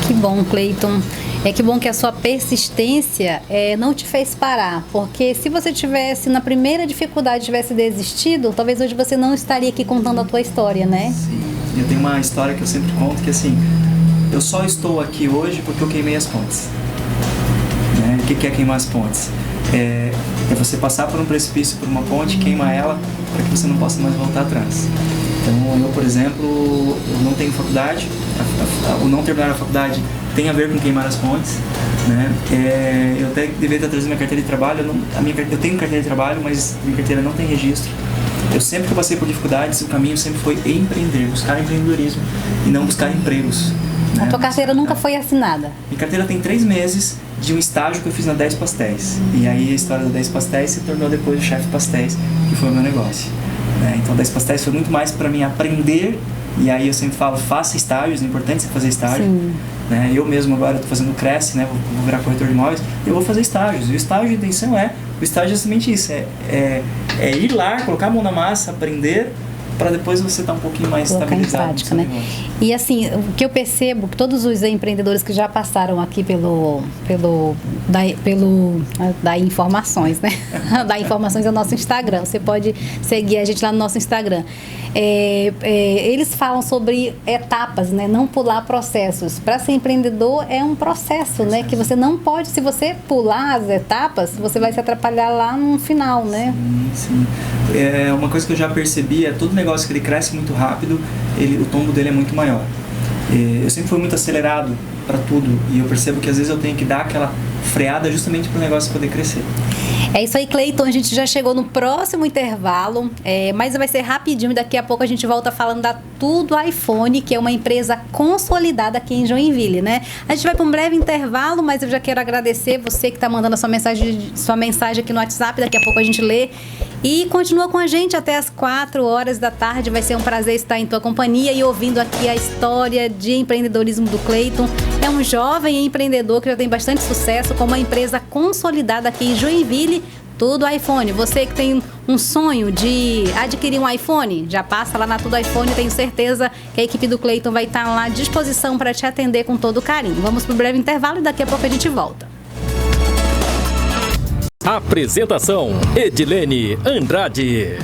Que bom, Cleiton. Que bom que a sua persistência não te fez parar, porque se você tivesse, na primeira dificuldade, tivesse desistido, talvez hoje você não estaria aqui contando a tua história, né? Sim, eu tenho uma história que eu sempre conto, que assim, eu só estou aqui hoje porque eu queimei as pontes. Né? O que é queimar as pontes? É você passar por um precipício, por uma ponte, queima ela para que você não possa mais voltar atrás. Então, eu, por exemplo, eu não tenho faculdade, o não terminar a faculdade tem a ver com queimar as pontes, né? Eu até deveria ter trazido minha carteira de trabalho, eu tenho carteira de trabalho, mas minha carteira não tem registro. Eu sempre que eu passei por dificuldades, o caminho sempre foi empreender, buscar empreendedorismo e não buscar empregos. A tua carteira nunca foi assinada? Minha carteira tem 3 meses de um estágio que eu fiz na 10 Pastéis. E aí a história da 10 Pastéis se tornou depois o Chefe Pastéis, que foi o meu negócio. Então 10 Pastéis foi muito mais para mim aprender, e aí eu sempre falo, faça estágios, é importante você fazer estágio. Né? Eu mesmo agora estou fazendo Cresce, né? Vou virar corretor de imóveis, eu vou fazer estágios. E o estágio, a intenção o estágio é justamente isso, é ir lá, colocar a mão na massa, aprender, para depois você estar um pouquinho mais estabilizado. Em prática, né? E assim, o que eu percebo, que todos os empreendedores que já passaram aqui da informações, né? Da informações é o nosso Instagram. Você pode seguir a gente lá no nosso Instagram. Eles falam sobre etapas, né? Não pular processos. Para ser empreendedor é um processo, né? Que você não pode, se você pular as etapas, você vai se atrapalhar lá no final, né? Sim. Uma coisa que eu já percebi todo negócio que ele cresce muito rápido, o tombo dele é muito maior. Eu sempre fui muito acelerado para tudo e eu percebo que às vezes eu tenho que dar aquela freada justamente para o negócio poder crescer. É isso aí, Cleiton. A gente já chegou no próximo intervalo, mas vai ser rapidinho. Daqui a pouco a gente volta falando da Tudo iPhone, que é uma empresa consolidada aqui em Joinville, né? A gente vai para um breve intervalo, mas eu já quero agradecer você que está mandando a sua mensagem aqui no WhatsApp. Daqui a pouco a gente lê. E continua com a gente até as 4 horas da tarde. Vai ser um prazer estar em tua companhia e ouvindo aqui a história de empreendedorismo do Cleiton. É um jovem empreendedor que já tem bastante sucesso com uma empresa consolidada aqui em Joinville, Tudo iPhone. Você que tem um sonho de adquirir um iPhone, já passa lá na Tudo iPhone. Tenho certeza que a equipe do Cleiton vai estar lá à disposição para te atender com todo carinho. Vamos para um breve intervalo e daqui a pouco a gente volta. Apresentação: Edilene Andrade.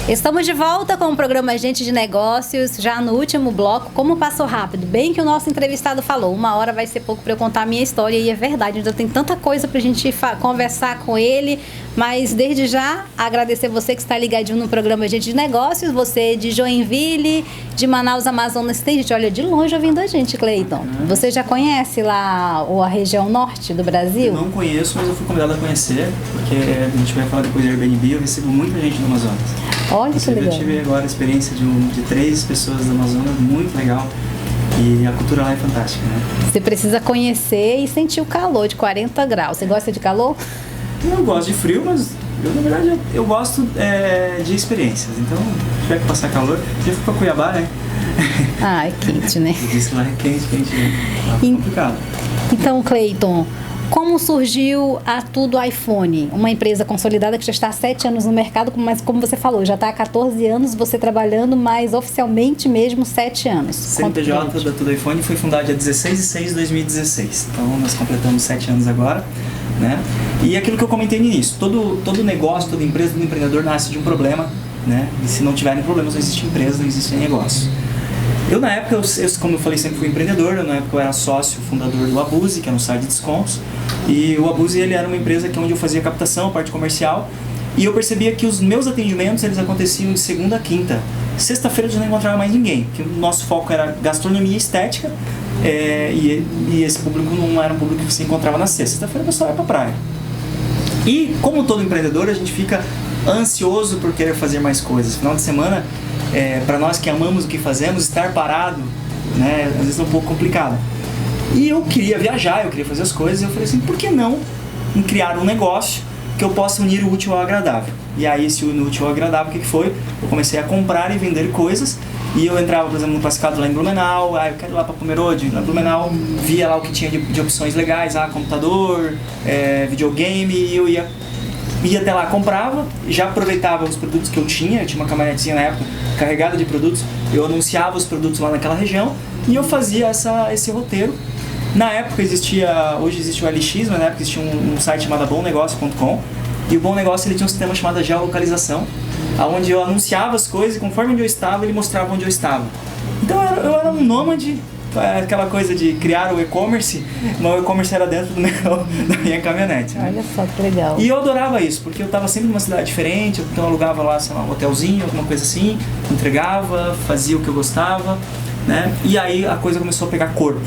Estamos de volta com o programa Gente de Negócios, já no último bloco. Como passou rápido, bem que o nosso entrevistado falou, 1 hora vai ser pouco para eu contar a minha história, e é verdade, ainda tem tanta coisa para a gente conversar com ele, mas desde já agradecer você que está ligadinho no programa Gente de Negócios, você de Joinville, de Manaus, Amazonas, tem gente, olha, de longe ouvindo a gente, Cleiton. Você já conhece lá a região norte do Brasil? Eu não conheço, mas eu fui convidado a conhecer, porque a gente vai falar depois do Airbnb, eu recebo muita gente do Amazonas. Olha que legal. Eu tive agora a experiência de 3 pessoas do Amazonas, muito legal. E a cultura lá é fantástica, né? Você precisa conhecer e sentir o calor de 40 graus. Você gosta de calor? Eu gosto de frio, mas na verdade eu gosto de experiências. Então, se tiver que passar calor, já fui pra Cuiabá, né? Ah, é quente, né? Eu disse que lá é quente, né? Lá é complicado. Então, Cleiton, como surgiu a Tudo iPhone? Uma empresa consolidada que já está há 7 anos no mercado, mas como você falou, já está há 14 anos você trabalhando, mas oficialmente mesmo 7 anos. CNPJ da Tudo iPhone foi fundada dia 16/6/2016. Então, nós completamos 7 anos agora, né? E aquilo que eu comentei no início, todo negócio, toda empresa, todo empreendedor nasce de um problema, né? E se não tiverem problemas, não existe empresa, não existe negócio. Eu na época, como eu falei, sempre fui empreendedor. Na época eu era sócio fundador do Abuse, que é um site de descontos. E o Abuse, ele era uma empresa onde eu fazia captação, parte comercial. E eu percebia que os meus atendimentos, eles aconteciam de segunda a quinta. Sexta-feira eu já não encontrava mais ninguém, porque o nosso foco era gastronomia e estética. E esse público não era um público que se encontrava na sexta. Sexta-feira o pessoal ia pra praia. E como todo empreendedor, a gente fica ansioso por querer fazer mais coisas. Final de semana, para nós que amamos o que fazemos, estar parado, né, às vezes é um pouco complicado. E eu queria viajar, eu queria fazer as coisas, e eu falei assim, por que não criar um negócio que eu possa unir o útil ao agradável? E aí, esse útil ao agradável, o que foi? Eu comecei a comprar e vender coisas, e eu entrava, por exemplo, no classificado lá em Blumenau, eu quero ir lá para Pomerode, na Blumenau, via lá o que tinha de opções legais, computador, videogame, e eu ia até lá, comprava, já aproveitava os produtos que eu tinha uma caminhonetezinha na época carregada de produtos, eu anunciava os produtos lá naquela região e eu fazia esse roteiro. Na época hoje existe o LX, mas na época existia um site chamado bomnegócio.com, e o Bom Negócio, ele tinha um sistema chamado geolocalização, onde eu anunciava as coisas e conforme onde eu estava, ele mostrava onde eu estava. Então eu era um nômade, aquela coisa de criar o e-commerce, mas o e-commerce era dentro da minha caminhonete, né? Olha só que legal. E eu adorava isso, porque eu estava sempre numa cidade diferente, então eu alugava lá, sei lá, um hotelzinho, alguma coisa assim, entregava, fazia o que eu gostava, né? E aí a coisa começou a pegar corpo.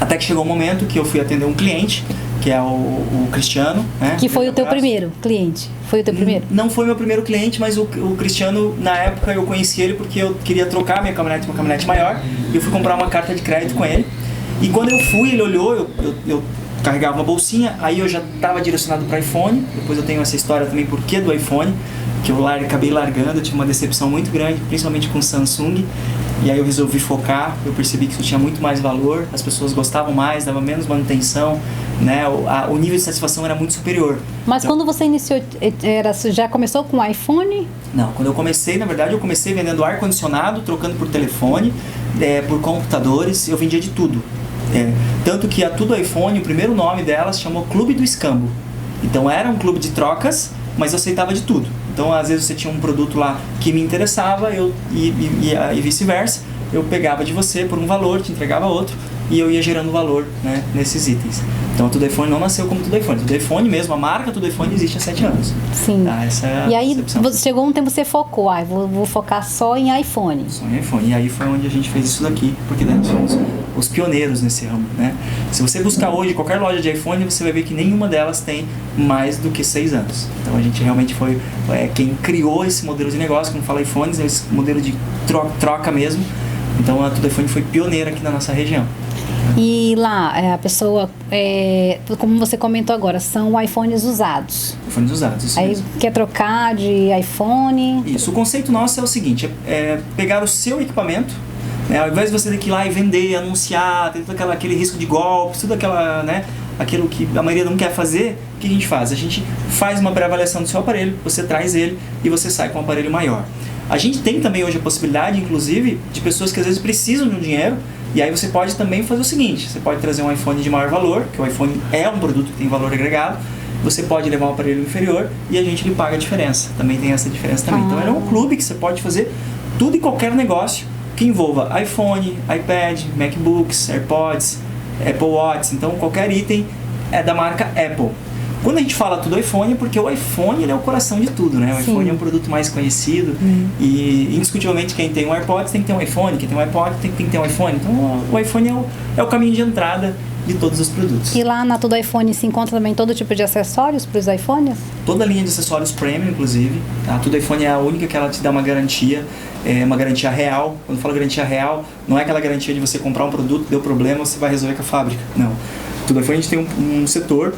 Até que chegou um momento que eu fui atender um cliente, que é o Cristiano, né? Que foi o teu primeiro cliente? Foi o teu primeiro? Não foi meu primeiro cliente, mas o Cristiano, na época, eu conheci ele porque eu queria trocar minha caminhonete por uma caminhonete maior, e eu fui comprar uma carta de crédito com ele. E quando eu fui, ele olhou, eu carregava uma bolsinha, aí eu já estava direcionado para iPhone. Depois eu tenho essa história também, por que do iPhone, que eu acabei largando, eu tive uma decepção muito grande, principalmente com o Samsung. E aí eu resolvi focar, eu percebi que isso tinha muito mais valor, as pessoas gostavam mais, dava menos manutenção, né? O nível de satisfação era muito superior. Mas então, quando você iniciou, já começou com iPhone? Não, quando eu comecei, na verdade, eu comecei vendendo ar-condicionado, trocando por telefone, por computadores, eu vendia de tudo. Tanto que a Tudo iPhone, o primeiro nome delas chamou Clube do Escambo. Então era um clube de trocas, mas eu aceitava de tudo. Então, às vezes você tinha um produto lá que me interessava e vice-versa. Eu pegava de você por um valor, te entregava outro e eu ia gerando valor, né, nesses itens. Então, a Tudo iPhone não nasceu como Tudo iPhone. Tudo iPhone mesmo, a marca Tudo iPhone existe há 7 anos. Sim. Tá, essa é e aí, percepção. chegou um tempo que você focou, vou focar só em iPhone. Só em iPhone. E aí foi onde a gente fez isso daqui, porque nós somos os pioneiros nesse ramo, né? Se você buscar hoje qualquer loja de iPhone, você vai ver que nenhuma delas tem mais do que 6 anos. Então a gente realmente foi quem criou esse modelo de negócio, como fala iPhones, esse modelo de troca mesmo. Então a Tudo iPhone foi pioneira aqui na nossa região. E lá, a pessoa, como você comentou agora, são iPhones usados. iPhones usados, isso aí mesmo. Quer trocar de iPhone? Isso, o conceito nosso é o seguinte, pegar o seu equipamento, né, ao invés de você ter que ir lá e vender, anunciar, ter todo aquele risco de golpes, tudo aquela, né, aquilo que a maioria não quer fazer, o que a gente faz? A gente faz uma pré-avaliação do seu aparelho, você traz ele e você sai com um aparelho maior. A gente tem também hoje a possibilidade, inclusive, de pessoas que às vezes precisam de um dinheiro, e aí você pode também fazer o seguinte, você pode trazer um iPhone de maior valor, que o iPhone é um produto que tem valor agregado, você pode levar um aparelho inferior e a gente lhe paga a diferença. Também tem essa diferença também. Então é um clube que você pode fazer tudo e qualquer negócio que envolva iPhone, iPad, MacBooks, AirPods, Apple Watch, então qualquer item é da marca Apple. Quando a gente fala tudo iPhone, é porque o iPhone ele é o coração de tudo, né? O iPhone é um produto mais conhecido e indiscutivelmente quem tem um AirPods tem que ter um iPhone, quem tem um iPod tem que ter um iPhone. Então o iPhone é o caminho de entrada de todos os produtos. E lá na Tudo iPhone se encontra também todo tipo de acessórios para os iPhones? Toda a linha de acessórios premium, inclusive. A Tudo iPhone é a única que ela te dá uma garantia real. Quando eu falo garantia real, não é aquela garantia de você comprar um produto, deu problema, você vai resolver com a fábrica. Não. Tudo iPhone a gente tem um setor.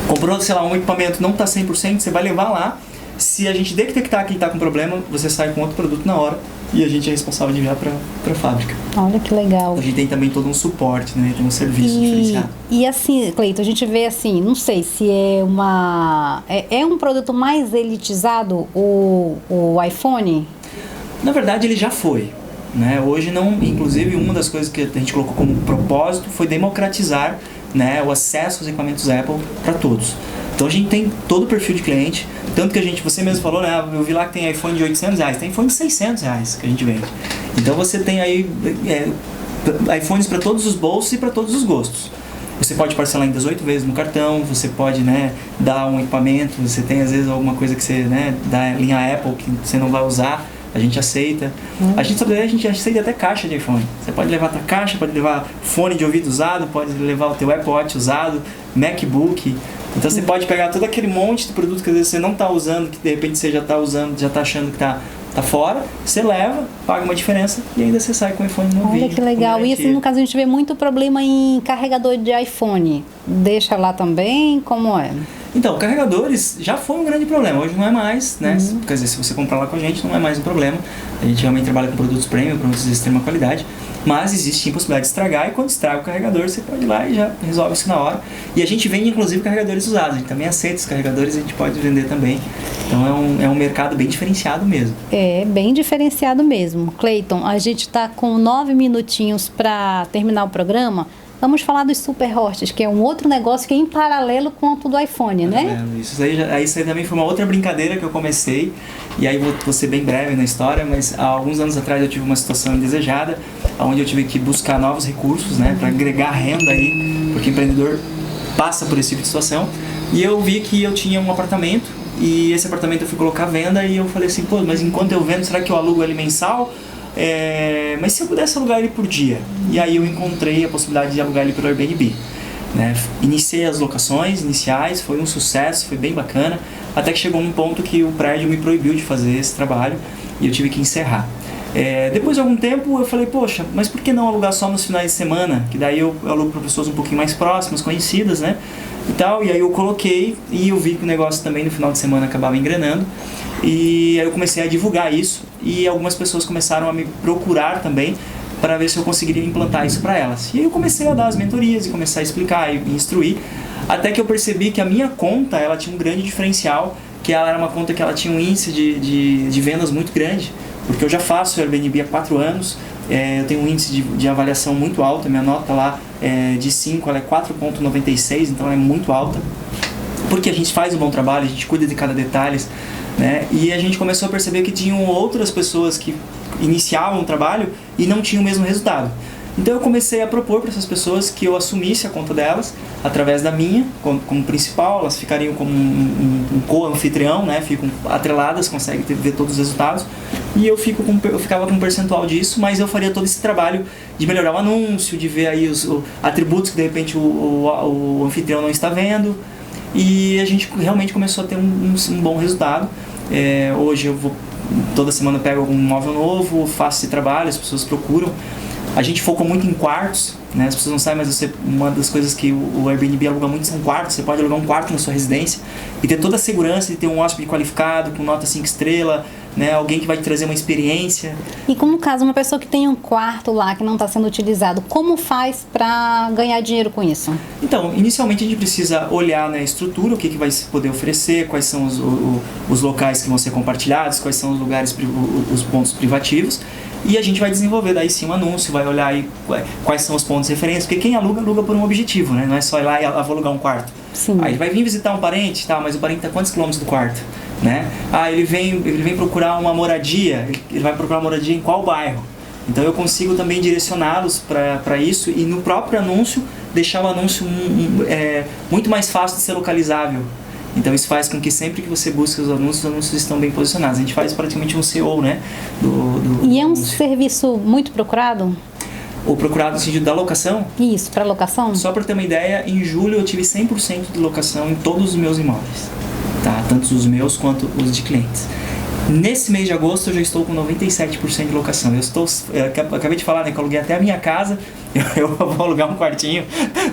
Comprou, sei lá, um equipamento não está 100%, você vai levar lá. Se a gente detectar que ele está com problema, você sai com outro produto na hora e a gente é responsável de enviar para a fábrica. Olha que legal. A gente tem também todo um suporte, né? Tem um serviço diferenciado. E assim, Cleito, a gente vê assim, não sei se é um produto mais elitizado o iPhone? Na verdade, ele já foi. Né? Hoje não, inclusive uma das coisas que a gente colocou como propósito foi democratizar, né, o acesso aos equipamentos Apple para todos. Então a gente tem todo o perfil de cliente, tanto que você mesmo falou, né, eu vi lá que tem iPhone de R$800, tem iPhone de R$600 que a gente vende. Então você tem aí iPhones para todos os bolsos e para todos os gostos. Você pode parcelar em 18 vezes no cartão, você pode, né, dar um equipamento, você tem às vezes alguma coisa que você, né, da linha Apple que você não vai usar, a gente aceita. A gente aceita até caixa de iPhone. Você pode levar a tua caixa, pode levar fone de ouvido usado, pode levar o teu Apple Watch usado, MacBook. Então você pode pegar todo aquele monte de produto que às vezes você não está usando, que de repente você já está usando, já está achando que tá fora, você leva, paga uma diferença e ainda você sai com o iPhone novinho. Olha que legal. E assim, no caso a gente vê muito problema em carregador de iPhone. Deixa lá também, como é? Então, carregadores já foi um grande problema, hoje não é mais, né? Quer dizer, se você comprar lá com a gente, não é mais um problema. A gente realmente trabalha com produtos premium, produtos de extrema qualidade, mas existe a possibilidade de estragar, e quando estraga o carregador, você pode ir lá e já resolve isso na hora. E a gente vende, inclusive, carregadores usados, a gente também aceita os carregadores, a gente pode vender também. Então é um mercado bem diferenciado mesmo. É, bem diferenciado mesmo. Cleiton, a gente está com 9 minutinhos para terminar o programa. Vamos falar dos Super Hortes, que é um outro negócio que é em paralelo com o do iPhone, né? Isso aí também foi uma outra brincadeira que eu comecei, e aí vou ser bem breve na história, mas há alguns anos atrás eu tive uma situação indesejada, onde eu tive que buscar novos recursos, né, para agregar renda aí, porque o empreendedor passa por esse tipo de situação, e eu vi que eu tinha um apartamento, e esse apartamento eu fui colocar à venda, e eu falei assim, pô, mas enquanto eu vendo, será que eu alugo ele mensal? Mas se eu pudesse alugar ele por dia? E aí eu encontrei a possibilidade de alugar ele pelo Airbnb, né? Iniciei as locações iniciais, foi um sucesso, foi bem bacana, até que chegou um ponto que o prédio me proibiu de fazer esse trabalho e eu tive que encerrar. Depois de algum tempo eu falei, poxa, mas por que não alugar só nos finais de semana? Que daí eu alugo para pessoas um pouquinho mais próximas, conhecidas, né? E aí eu coloquei e eu vi que o negócio também no final de semana acabava engrenando. E aí eu comecei a divulgar isso e algumas pessoas começaram a me procurar também para ver se eu conseguiria implantar isso para elas. E aí eu comecei a dar as mentorias e começar a explicar e instruir, até que eu percebi que a minha conta ela tinha um grande diferencial, que ela era uma conta que ela tinha um índice de vendas muito grande, porque eu já faço Airbnb há 4 anos, eu tenho um índice de avaliação muito alto, minha nota lá de 5 ela é 4,96, então ela é muito alta, porque a gente faz um bom trabalho, a gente cuida de cada detalhe, né? E a gente começou a perceber que tinham outras pessoas que iniciavam o trabalho e não tinham o mesmo resultado. Então eu comecei a propor para essas pessoas que eu assumisse a conta delas através da minha, como principal, elas ficariam como um co-anfitrião, né? Ficam atreladas, conseguem ver todos os resultados, e eu ficava com um percentual disso, mas eu faria todo esse trabalho de melhorar o anúncio, de ver aí os atributos que de repente o anfitrião não está vendo, e a gente realmente começou a ter um bom resultado. Hoje toda semana eu pego algum imóvel novo, faço esse trabalho, as pessoas procuram. A gente focou muito em quartos, né? As pessoas não sabem, mas uma das coisas que o Airbnb aluga muito são quartos. Você pode alugar um quarto na sua residência e ter toda a segurança de ter um hóspede qualificado, com nota 5 estrelas, né? Alguém que vai te trazer uma experiência. E como no caso, uma pessoa que tem um quarto lá que não está sendo utilizado, como faz para ganhar dinheiro com isso? Então, inicialmente a gente precisa olhar na estrutura, o que vai se poder oferecer, quais são os locais que vão ser compartilhados, quais são os lugares, os pontos privativos. E a gente vai desenvolver daí sim um anúncio, vai olhar aí quais são os pontos de referência, porque quem aluga por um objetivo, né? Não é só ir lá e vou alugar um quarto. Sim. Aí ele vai vir visitar um parente, tá? Mas o parente está a quantos quilômetros do quarto, né? Ele vem procurar uma moradia, ele vai procurar uma moradia em qual bairro? Então eu consigo também direcioná-los para isso e no próprio anúncio deixar o anúncio muito mais fácil de ser localizável. Então isso faz com que sempre que você busca os anúncios estão bem posicionados. A gente faz praticamente um SEO, né? E é um serviço muito procurado? O procurado no sentido da locação? Isso, para locação? Só para ter uma ideia, em julho eu tive 100% de locação em todos os meus imóveis, tá? Tanto os meus quanto os de clientes. Nesse mês de agosto eu já estou com 97% de locação. Eu acabei de falar, né, que eu aluguei até a minha casa, eu vou alugar um quartinho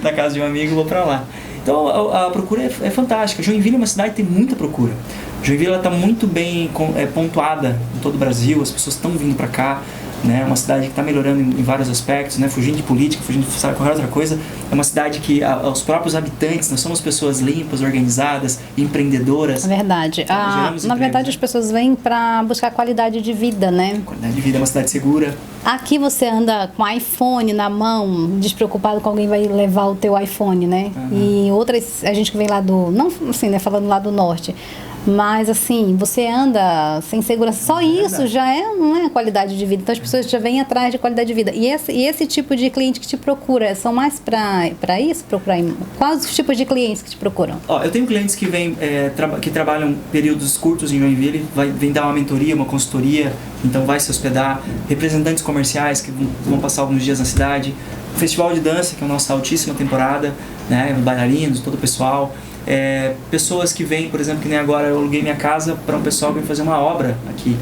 da casa de um amigo e vou para lá. Então a procura é fantástica. Joinville é uma cidade que tem muita procura. Joinville está muito bem pontuada em todo o Brasil, as pessoas estão vindo para cá, né? Uma cidade que está melhorando em vários aspectos, né? Fugindo de política, fugindo de sabe, qualquer outra coisa. É uma cidade que os próprios habitantes, nós somos pessoas limpas, organizadas, empreendedoras. É verdade. Na verdade, as pessoas vêm para buscar qualidade de vida, né? Qualidade de vida, é uma cidade segura. Aqui você anda com iPhone na mão, despreocupado que alguém vai levar o teu iPhone, né? E outras, a gente que vem lá não assim, né, falando lá do norte, mas assim, você anda sem segurança, só isso já não é qualidade de vida. Então as pessoas já vêm atrás de qualidade de vida. E esse tipo de cliente que te procura, são mais para isso? Procurar? Quais os tipos de clientes que te procuram? Eu tenho clientes que vêm, que trabalham períodos curtos em Joinville, vem dar uma mentoria, uma consultoria, então vai se hospedar, representantes comerciais que vão passar alguns dias na cidade, festival de dança, que é a nossa altíssima temporada, né, bailarinos, todo o pessoal. Pessoas que vêm, por exemplo, que nem agora eu aluguei minha casa para um pessoal que vai fazer uma obra aqui,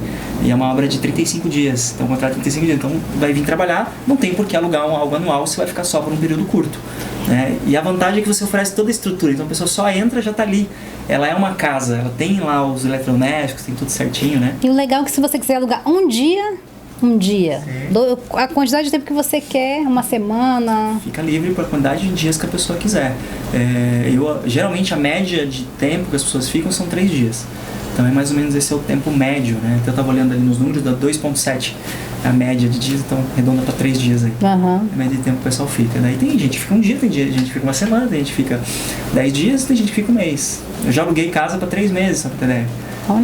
e é uma obra de 35 dias, então contrato 35 dias, então vai vir trabalhar, não tem por que alugar algo anual, você vai ficar só por um período curto, né? E a vantagem é que você oferece toda a estrutura, então a pessoa só entra, já está ali, ela é uma casa, ela tem lá os eletrodomésticos, tem tudo certinho, né? E o legal é que se você quiser alugar um dia, a quantidade de tempo que você quer, uma semana, fica livre para a quantidade de dias que a pessoa quiser. Geralmente a média de tempo que as pessoas ficam são 3 dias, então é mais ou menos esse é o tempo médio, né? Então eu estava olhando ali nos números, dá 2,7 a média de dias, então redonda para 3 dias aí. A média de tempo que o pessoal fica. Daí tem gente que fica um dia, tem gente que fica uma semana, tem gente que fica 10 dias, tem gente que fica um mês. Eu já aluguei casa para 3 meses, só para ter ideia.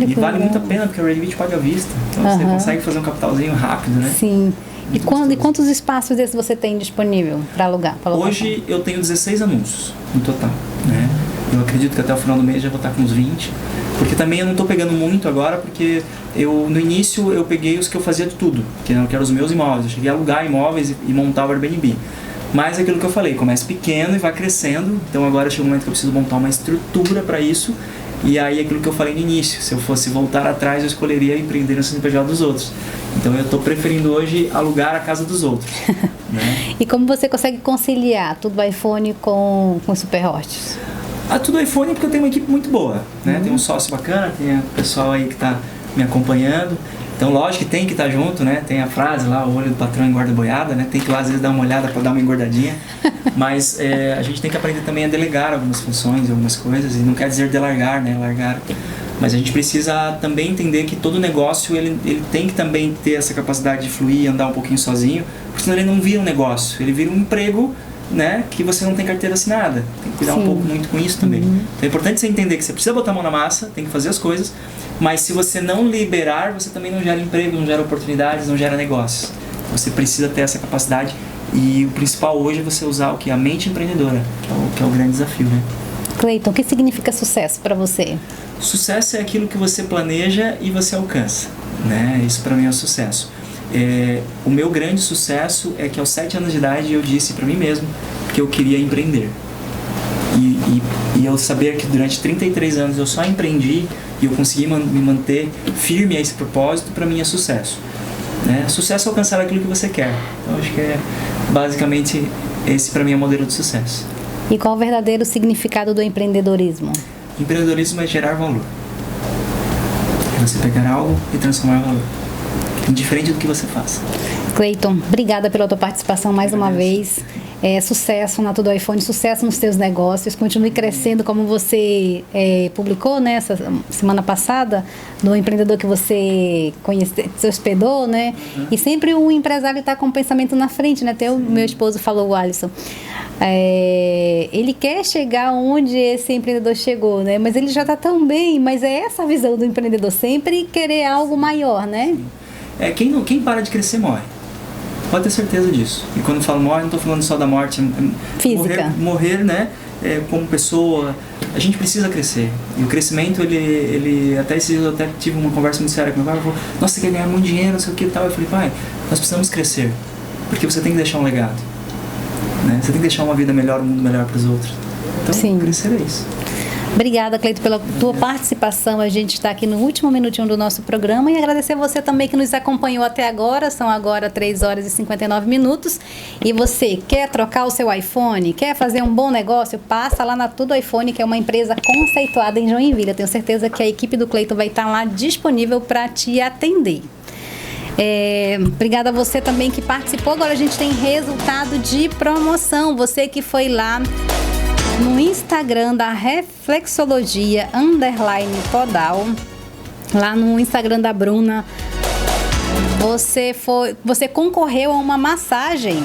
E vale muito a pena, porque a Ready Beach paga à vista. Então você consegue fazer um capitalzinho rápido, né? Sim. E quantos espaços desses você tem disponível para alugar? Hoje eu tenho 16 anúncios no total, né? Eu acredito que até o final do mês já vou estar com uns 20. Porque também eu não estou pegando muito agora, porque no início eu peguei os que eu fazia de tudo, que eram os meus imóveis. Eu cheguei a alugar imóveis e montar o Airbnb. Mas é aquilo que eu falei, começa pequeno e vai crescendo. Então agora chega um momento que eu preciso montar uma estrutura para isso. E aí aquilo que eu falei no início, se eu fosse voltar atrás, eu escolheria empreender no CNPJ dos outros. Então eu estou preferindo hoje alugar a casa dos outros. Né? E como você consegue conciliar tudo iPhone com Super Hortes? Tudo iPhone porque eu tenho uma equipe muito boa, né? Tem um sócio bacana, tem o pessoal aí que está me acompanhando. Então, lógico que tem que estar junto, né? Tem a frase lá, o olho do patrão engorda a boiada, né? Tem que lá, às vezes, dar uma olhada para dar uma engordadinha. Mas a gente tem que aprender também a delegar algumas funções, algumas coisas. E não quer dizer delargar, né? Largar. Mas a gente precisa também entender que todo negócio, ele tem que também ter essa capacidade de fluir e andar um pouquinho sozinho. Porque senão ele não vira um negócio, ele vira um emprego, né? Que você não tem carteira assinada. Tem que cuidar um pouco muito com isso também. Então é importante você entender que você precisa botar a mão na massa, tem que fazer as coisas. Mas se você não liberar, você também não gera emprego, não gera oportunidades, não gera negócios. Você precisa ter essa capacidade e o principal hoje é você usar a mente empreendedora, que é o grande desafio, né? Cleiton, o que significa sucesso para você? Sucesso é aquilo que você planeja e você alcança, né? Isso para mim é o sucesso. O meu grande sucesso é que aos 7 anos de idade eu disse para mim mesmo que eu queria empreender. E eu saber que durante 33 anos eu só empreendi e eu consegui me manter firme a esse propósito, para mim é sucesso. Né? Sucesso é alcançar aquilo que você quer. Então acho que basicamente esse para mim é o modelo de sucesso. E qual o verdadeiro significado do empreendedorismo? Empreendedorismo é gerar valor. É você pegar algo e transformar em valor. Indiferente do que você faça. Cleiton, obrigada pela tua participação mais uma vez. Sucesso na Tudo iPhone, sucesso nos teus negócios, continue crescendo como você publicou, né, essa semana passada, do empreendedor que você se hospedou, né? E sempre o empresário está com o pensamento na frente, né? Até o meu esposo falou, o Alisson. Ele quer chegar onde esse empreendedor chegou, né? Mas ele já está tão bem, mas é essa a visão do empreendedor, sempre querer algo maior, né? Quem para de crescer morre. Pode ter certeza disso. E quando eu falo morre, não estou falando só da morte física. Morrer, né? Como pessoa, a gente precisa crescer. E o crescimento, ele até esses dias eu até tive uma conversa muito séria com meu pai. Ele falou, nossa, você quer ganhar muito dinheiro, não sei o que e tal. Eu falei, pai, nós precisamos crescer. Porque você tem que deixar um legado. Né? Você tem que deixar uma vida melhor, um mundo melhor para os outros. Então, crescer é isso. Obrigada, Cleiton, pela tua participação. A gente está aqui no último minutinho do nosso programa e agradecer você também que nos acompanhou até agora. São agora 3 horas e 59 minutos. E você quer trocar o seu iPhone? Quer fazer um bom negócio? Passa lá na Tudo iPhone, que é uma empresa conceituada em Joinville. Eu tenho certeza que a equipe do Cleiton vai estar lá disponível para te atender. Obrigada a você também que participou. Agora a gente tem resultado de promoção. Você que foi lá no Instagram da Reflexologia _Podal, lá no Instagram da Bruna, você concorreu a uma massagem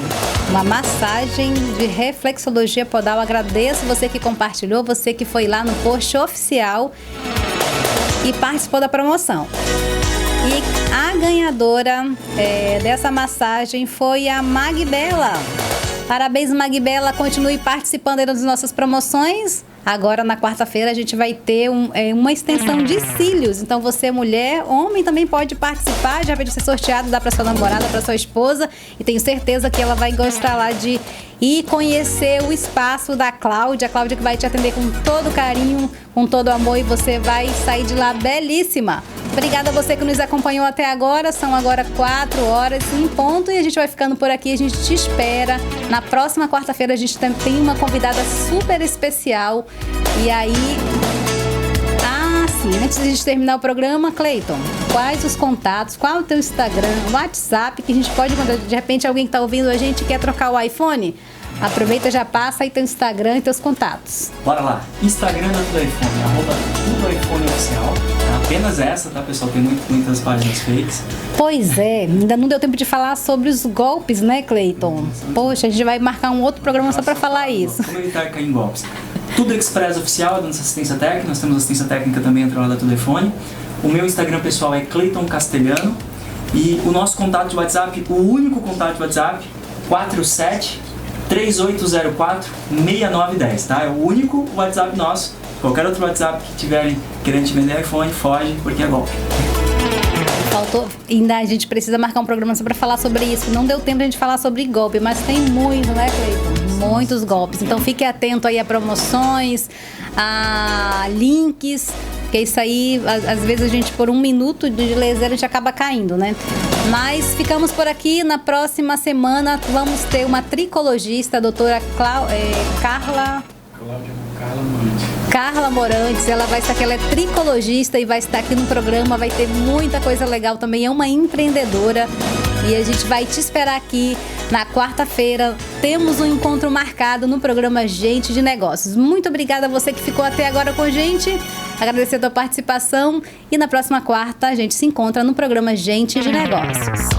de reflexologia podal. Agradeço você que compartilhou, você que foi lá no post oficial e participou da promoção. E a ganhadora dessa massagem foi a Magbela. Parabéns, Magbela. Continue participando das nossas promoções. Agora, na quarta-feira, a gente vai ter uma extensão de cílios. Então, você, mulher, homem, também pode participar. Já pode ser sorteado, dá para sua namorada, para sua esposa. E tenho certeza que ela vai gostar lá de ir conhecer o espaço da Cláudia. A Cláudia que vai te atender com todo carinho, com todo amor. E você vai sair de lá belíssima. Obrigada a você que nos acompanhou até agora. São agora 4 horas em ponto e a gente vai ficando por aqui. A gente te espera. Na próxima quarta-feira a gente tem uma convidada super especial. E aí... antes de a gente terminar o programa, Cleiton, quais os contatos, qual é o teu Instagram, WhatsApp, que a gente pode mandar, de repente alguém que está ouvindo a gente quer trocar o iPhone? Aproveita, já passa aí teu Instagram e teus contatos. Bora lá, Instagram da Tudo iPhone, @TudoiPhone oficial. Apenas essa, tá, pessoal? Tem muitas páginas fakes. Pois é, ainda não deu tempo de falar sobre os golpes, né, Cleiton? Poxa, a gente vai marcar um outro programa só para falar isso. Como evitar cair em golpes. Tudo Express oficial, da nossa assistência técnica. Nós temos assistência técnica também entre lá da Tudo iPhone. O meu Instagram pessoal é Cleiton Castelhano. E o nosso contato de WhatsApp, o único contato de WhatsApp, 47-3804-6910, tá? É o único WhatsApp nosso. Qualquer outro WhatsApp que tiverem querendo te vender iPhone, foge, porque é golpe. Faltou, ainda a gente precisa marcar um programa só para falar sobre isso. Não deu tempo de a gente falar sobre golpe, mas tem muito, né, Cleiton? Muitos golpes. Então fique atento aí a promoções, a links, porque isso aí, às vezes a gente por um minuto de leseira a gente acaba caindo, né? Mas ficamos por aqui. Na próxima semana vamos ter uma tricologista, a doutora Carla Morantes. Ela vai estar aqui, ela é tricologista e vai estar aqui no programa, vai ter muita coisa legal também, é uma empreendedora e a gente vai te esperar aqui na quarta-feira. Temos um encontro marcado no programa Gente de Negócios. Muito obrigada a você que ficou até agora com a gente, agradecer a tua participação e na próxima quarta a gente se encontra no programa Gente de Negócios.